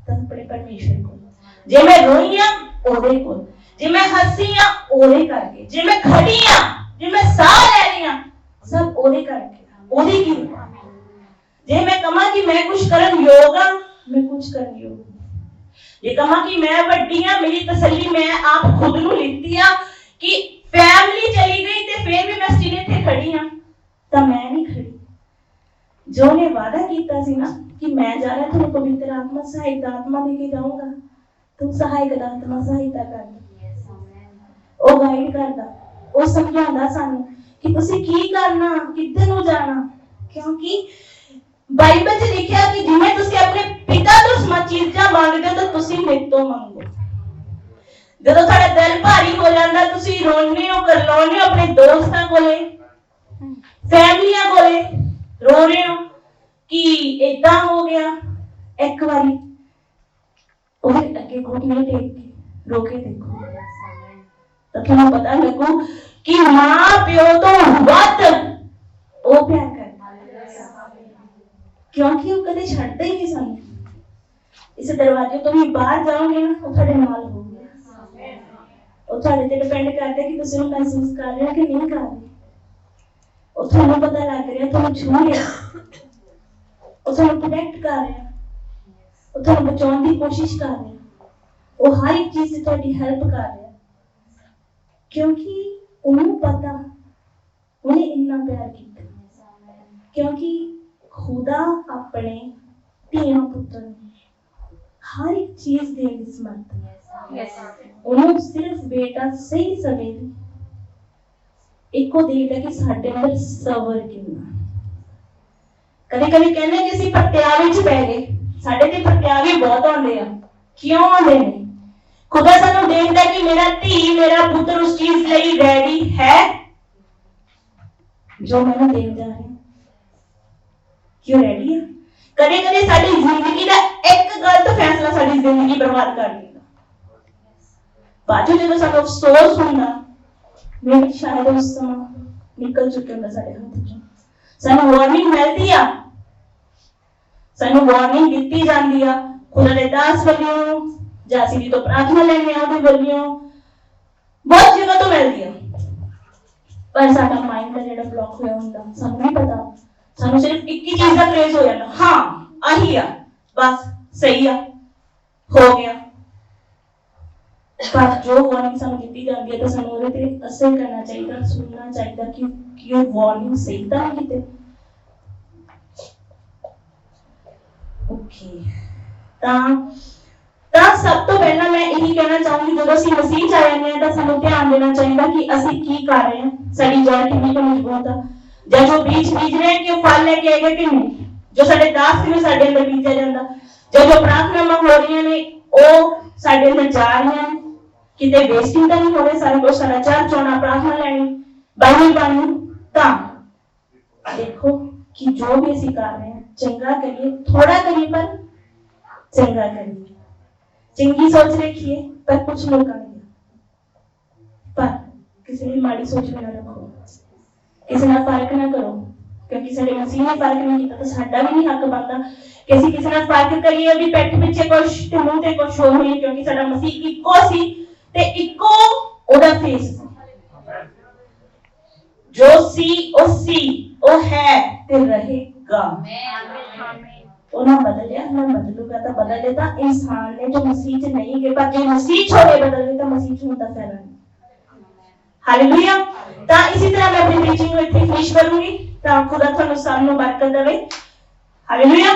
ਤਾਂ ਆਪਣੇ ਪਰਮੇਸ਼ਰ ਕੋਲ, ਜੇ ਮੈਂ ਰੋਈ ਆ ਉਹਦੇ ਕੋਲ, ਜੇ ਮੈਂ ਹੱਸੀ ਆ ਉਹਦੇ ਕਰਕੇ, ਜੇ ਮੈਂ ਖੜੀ ਆ, ਜੇ ਮੈਂ ਸਾਹ ਲੈ ਰਹੀ ਆ, ਸਭ ਉਹਦੇ ਕਰਕੇ, ਉਹਦੀ ਕਿਰਪਾ। ਜੇ ਮੈਂ ਕਹਾਂ ਕਿ ਮੈਂ ਕੁਝ ਕਰਨ ਯੋਗ ਆ, ਮੈਂ ਕੁਝ ਕਰਨ ਯੋਗ। ਜੇ ਕਹਾਂ ਕਿ ਮੈਂ ਵੱਡੀ ਆ, ਮੇਰੀ ਤਸੱਲੀ ਮੈਂ ਆਪ ਖੁਦ ਨੂੰ ਲਿੱਤੀ ਆ ਕਿ ਫੈਮਿਲੀ ਚਲੀ ਗਈ ਤੇ ਫਿਰ ਵੀ ਮੈਂ ਸਟਿਲ ਇੱਥੇ ਖੜੀ ਆ, ਤਾਂ ਮੈਂ ਨਹੀਂ ਖੜੀ। ਜੋ ਨੇ ਵਾਅਦਾ ਕੀਤਾ ਸੀ ਨਾ ਕਿ ਮੈਂ ਜਾ ਰਿਹਾ ਤੁਹਾਨੂੰ ਪਵਿੱਤਰ ਆਤਮਾ ਸਹਾਇਕ ਆਤਮਾ ਦੇ ਕੇ ਜਾਊਂਗਾ, ਤੂੰ ਸਹਾਇਕ ਆਤਮਾ ਸਹਾਇਤਾ ਕਰਦਾ, ਉਹ ਗਾਈਡ ਕਰਦਾ, ਉਹ ਸਮਝਾਉਂਦਾ ਸਾਨੂੰ ਕਿ ਤੁਸੀਂ ਕੀ ਕਰਨਾ, ਕਿੱਧਰ ਨੂੰ ਜਾਣਾ। ਕਿਉਂਕਿ ਬਾਈਬਲ 'ਚ ਲਿਖਿਆ ਕਿ ਜਿਵੇਂ ਤੁਸੀਂ ਆਪਣੇ ਪਿਤਾ ਤੋਂ ਚੀਜ਼ਾਂ ਮੰਗਦੇ ਹੋ ਤਾਂ ਤੁਸੀਂ ਮੇਰੇ ਤੋਂ ਮੰਗੋ। ਜਦੋਂ ਤੁਹਾਡਾ ਦਿਲ ਭਾਰੀ ਹੋ ਜਾਂਦਾ, ਤੁਸੀਂ ਰੋਣੇ ਹੋ, ਕਰਲਾਉਣੇ ਹੋ ਆਪਣੇ ਦੋਸਤਾਂ ਕੋਲੇ, ਫੈਮਲੀਆਂ ਕੋਲੇ, ਰੋ ਰਹੇ ਹੋ ਕਿ ਏਦਾਂ ਹੋ ਗਿਆ। ਇੱਕ ਵਾਰੀ ਉਹਦੇ ਅੱਗੇ ਘੁਟਨੇ ਟੇਕ ਕੇ ਰੋ ਕੇ ਦੇਖੋ ਤਾਂ ਤੁਹਾਨੂੰ ਪਤਾ ਲੱਗੂ ਕਿ ਮਾਂ ਪਿਓ ਤੋਂ ਵੱਧ ਉਹ ਪਿਆਰ ਕਰਦਾ, ਕਿਉਂਕਿ ਉਹ ਕਦੇ ਛੱਡਦਾ ਹੀ ਨਹੀਂ ਸਾਨੂੰ। ਇਸ ਦਰਵਾਜ਼ੇ ਤੋਂ ਵੀ ਬਾਹਰ ਜਾਓਗੇ ਨਾ, ਉਹ ਤੁਹਾਡੇ ਨਾਲ ਹੋਊਗਾ। ਉਹ ਤੁਹਾਡੇ ਤੇ ਡਿਪੈਂਡ ਕਰਦਾ ਕਿ ਤੁਸੀਂ ਉਹਨੂੰ ਮਹਿਸੂਸ ਕਰ ਰਹੇ ਹੋ ਕਿ ਨਹੀਂ ਕਰ ਰਹੇ। ਉਹ ਤੁਹਾਨੂੰ ਪਤਾ ਲੱਗ ਰਿਹਾ, ਤੁਹਾਨੂੰ ਛੂ ਰਿਹਾ, ਉਹ ਤੁਹਾਨੂੰ ਪ੍ਰੋਟੈਕਟ ਕਰ ਰਿਹਾ, ਉਹ ਤੁਹਾਨੂੰ ਬਚਾਉਣ ਦੀ ਕੋਸ਼ਿਸ਼ ਕਰ ਰਿਹਾ, ਉਹ ਹਰ ਇੱਕ ਚੀਜ਼ ਤੇ ਤੁਹਾਡੀ ਹੈਲਪ ਕਰ ਰਿਹਾ, ਕਿਉਂਕਿ ਉਹਨੂੰ ਪਤਾ ਉਹਨੇ ਇੰਨਾ ਪਿਆਰ ਕੀਤਾ। ਕਿਉਂਕਿ ਖੁਦਾ ਆਪਣੇ ਧੀਆਂ ਪੁੱਤਰ ਨੂੰ ਹਰ ਇੱਕ ਚੀਜ਼ ਦੇਣ ਦੀ ਸਮਰੱਥ ਹੈ। ਉਹਨੂੰ ਸਿਰਫ ਬੇਟਾ ਸਹੀ ਸਮੇਂ ਇੱਕੋ ਦੇਖਦਾ ਕਿ ਸਾਡੇ ਅੰਦਰ ਸਬਰ ਕਿੰਨਾ। ਕਦੇ ਕਦੇ ਕਹਿੰਦੇ ਕਿ ਅਸੀਂ ਪ੍ਰਤਿਆਵੇ ਵਿੱਚ ਪੈ ਗਏ, ਸਾਡੇ ਤੇ ਪ੍ਰਤਿਆਵੇ ਬਹੁਤ ਆਉਂਦੇ ਆ। ਕਿਉਂ ਆਉਂਦੇ ਨੇ? ਖੁਦਾ ਸਾਨੂੰ ਦੇਖਦਾ ਕਿ ਮੇਰਾ ਧੀ, ਮੇਰਾ ਪੁੱਤਰ ਉਸ ਚੀਜ਼ ਲਈ ਰੈਡੀ ਹੈ ਜੋ ਮੈਨੂੰ ਦੇਣ ਜਾ ਰਿਹਾ। ਕਿਉਂ ਰੈਡੀ ਹੈ? ਕਦੇ ਕਦੇ ਸਾਡੀ ਜ਼ਿੰਦਗੀ ਦਾ ਇੱਕ ਗਲਤ ਫੈਸਲਾ ਸਾਡੀ ਜ਼ਿੰਦਗੀ ਬਰਬਾਦ ਕਰ ਦਿੰਦਾ। ਬਾਅਦ ਜਦੋਂ ਸਾਨੂੰ ਅਫਸੋਸ ਹੁੰਦਾ, ਮੇਰੀ ਸ਼ਾਇਦ ਉਸ ਸਮਾਂ ਨਿਕਲ ਚੁੱਕਿਆ ਹੁੰਦਾ ਸਾਡੇ ਹੱਥ ਚੋਂ। ਸਾਨੂੰ ਵਾਰਨਿੰਗ ਮਿਲਦੀ ਆ, ਸਾਨੂੰ ਵਾਰਨਿੰਗ ਦਿੱਤੀ ਜਾਂਦੀ ਆ ਖੁਦਾ ਦੇ ਦਾਸ ਵੱਲੋਂ, ਜਾਂ ਅਸੀਂ ਜਦੋਂ ਪ੍ਰਾਰਥਨਾ ਲੈਣੇ ਆ ਉਹਦੇ ਵੱਲੋਂ, ਬਹੁਤ ਜਗ੍ਹਾ ਤੋਂ ਮਿਲਦੀ ਆ। ਪਰ ਸਾਡਾ ਮਾਈਂਡ ਦਾ ਜਿਹੜਾ ਬਲੌਕ ਹੋਇਆ ਹੁੰਦਾ, ਸਾਨੂੰ ਨਹੀਂ ਪਤਾ। ਸਾਨੂੰ ਸਿਰਫ ਇੱਕ ਹੀ ਚੀਜ਼ ਦਾ ਕ੍ਰੇਜ਼ ਹੋ ਜਾਂਦਾ, ਹਾਂ ਆਹੀ ਆ, ਬਸ ਸਹੀ ਆ, ਹੋ ਗਿਆ। ਪਰ ਜੋ ਵਾਰਨਿੰਗ ਸਾਨੂੰ ਦਿੱਤੀ ਜਾਂਦੀ ਹੈ ਤਾਂ ਸਾਨੂੰ ਉਹਦੇ ਤੇ ਅਸਰ ਕਰਨਾ ਚਾਹੀਦਾ, ਸੁਣਨਾ ਚਾਹੀਦਾ ਕਿ ਉਹ ਵਾਰਨਿੰਗ ਸਹੀ ਤਾਂ ਨਹੀਂ ਕਿਤੇ। ਓਕੇ, ਤਾਂ ਸਭ ਤੋਂ ਪਹਿਲਾਂ ਮੈਂ ਇਹੀ ਕਹਿਣਾ ਚਾਹੂੰਗੀ, ਜਦੋਂ ਅਸੀਂ ਮਸੀਹ 'ਚ ਆ ਜਾਂਦੇ ਹਾਂ ਤਾਂ ਸਾਨੂੰ ਧਿਆਨ ਦੇਣਾ ਚਾਹੀਦਾ ਕਿ ਅਸੀਂ ਕੀ ਕਰ ਰਹੇ ਹਾਂ, ਸਾਡੀ ਜੜ ਕਿੰਨੀ ਕੁ ਮਜ਼ਬੂਤ ਆ, ਜਾਂ ਜੋ ਬੀਜ ਰਹੇ ਕਿ ਉਹ ਫਲ ਲੈ ਕੇ ਆਏਗਾ ਕਿ ਨਹੀਂ, ਜੋ ਸਾਡੇ ਦਾਸ ਨੇ ਸਾਡੇ ਅੰਦਰ ਬੀਜਿਆ ਜਾਂਦਾ, ਜੋ ਪ੍ਰਾਰਥਨਾਵਾਂ ਹੋ ਰਹੀਆਂ ਨੇ ਉਹ ਸਾਡੇ ਅੰਦਰ ਜਾ ਰਹੀਆਂ ਨੇ, ਕਿਤੇ ਵੇਸਟਿੰਗ ਤਾਂ ਨਹੀਂ ਹੋ ਰਹੀ। ਸਾਰਾ ਕੁਝ ਸਾਡਾ ਚਰਚ ਆਉਣਾ, ਪ੍ਰਾਰਥਨਾ ਲੈਣੀ, ਬਾਈਬਲ ਪੜ੍ਹਨੀ, ਤਾਂ ਦੇਖੋ ਕਿ ਜੋ ਵੀ ਅਸੀਂ ਕਰ ਰਹੇ ਹਾਂ ਚੰਗਾ ਕਰੀਏ, ਥੋੜਾ ਕਰੀਏ ਪਰ ਚੰਗਾ ਕਰੀਏ, ਚੰਗੀ ਸੋਚ ਰੱਖੀਏ ਪਰ ਕੁਝ ਲੋਕਾਂ ਦੀ, ਪਰ ਕਿਸੇ ਦੀ ਮਾੜੀ ਸੋਚ ਨਾ ਰੱਖੋ, ਕਿਸੇ ਨਾਲ ਫਰਕ ਨਾ ਕਰੋ, ਕਿਉਂਕਿ ਸਾਡੇ ਮਸੀਹ ਨੇ ਫਰਕ ਨਹੀਂ ਕੀਤਾ ਤਾਂ ਸਾਡਾ ਵੀ ਨਹੀਂ ਹੱਕ ਬਣਦਾ ਕਿ ਅਸੀਂ ਕਿਸੇ ਨਾਲ ਫਰਕ ਕਰੀਏ, ਉਹਦੀ ਪਿੱਠ ਪਿੱਛੇ ਕੁਛ ਤੇ ਮੂੰਹ ਤੇ ਕੁਛ ਹੋਰ ਹੋਈਏ, ਕਿਉਂਕਿ ਸਾਡਾ ਮਸੀਹ ਇੱਕੋ ਸੀ ਤੇ ਇੱਕੋ ਉਹਦਾ ਫੇਸ ਸੀ। ਜੋ ਸੀ ਉਹ ਹੈ ਤੇ ਰਹੇਗਾ। ਉਹ ਨਾ ਬਦਲਿਆ ਨਾ ਬਦਲੂਗਾ। ਤਾਂ ਬਦਲੇ ਤਾਂ ਇਨਸਾਨ ਨੇ ਜੋ ਮਸੀਹ 'ਚ ਨਹੀਂ ਗਏ, ਪਰ ਜੇ ਮਸੀਹ 'ਚ ਹੋਏ ਬਦਲੇ ਤਾਂ ਮਸੀਹ 'ਚ ਹੁੰਦਾ ਫਾਇਦਾ ਨਹੀਂ। ਹਾਲੇਲੂਇਆ। ਤਾਂ ਇਸੇ ਤਰ੍ਹਾਂ ਮੈਂ ਆਪਣੀ ਪ੍ਰੀਚਿੰਗ ਨੂੰ ਇੱਥੇ ਫਿਨਿਸ਼ ਕਰੂੰਗੀ। ਤਾਂ ਖੁਦਾ ਤੁਹਾਨੂੰ ਸਭ ਨੂੰ ਬਰਕਤ ਦੇਵੇ। ਹਾਲੇਲੂਇਆ।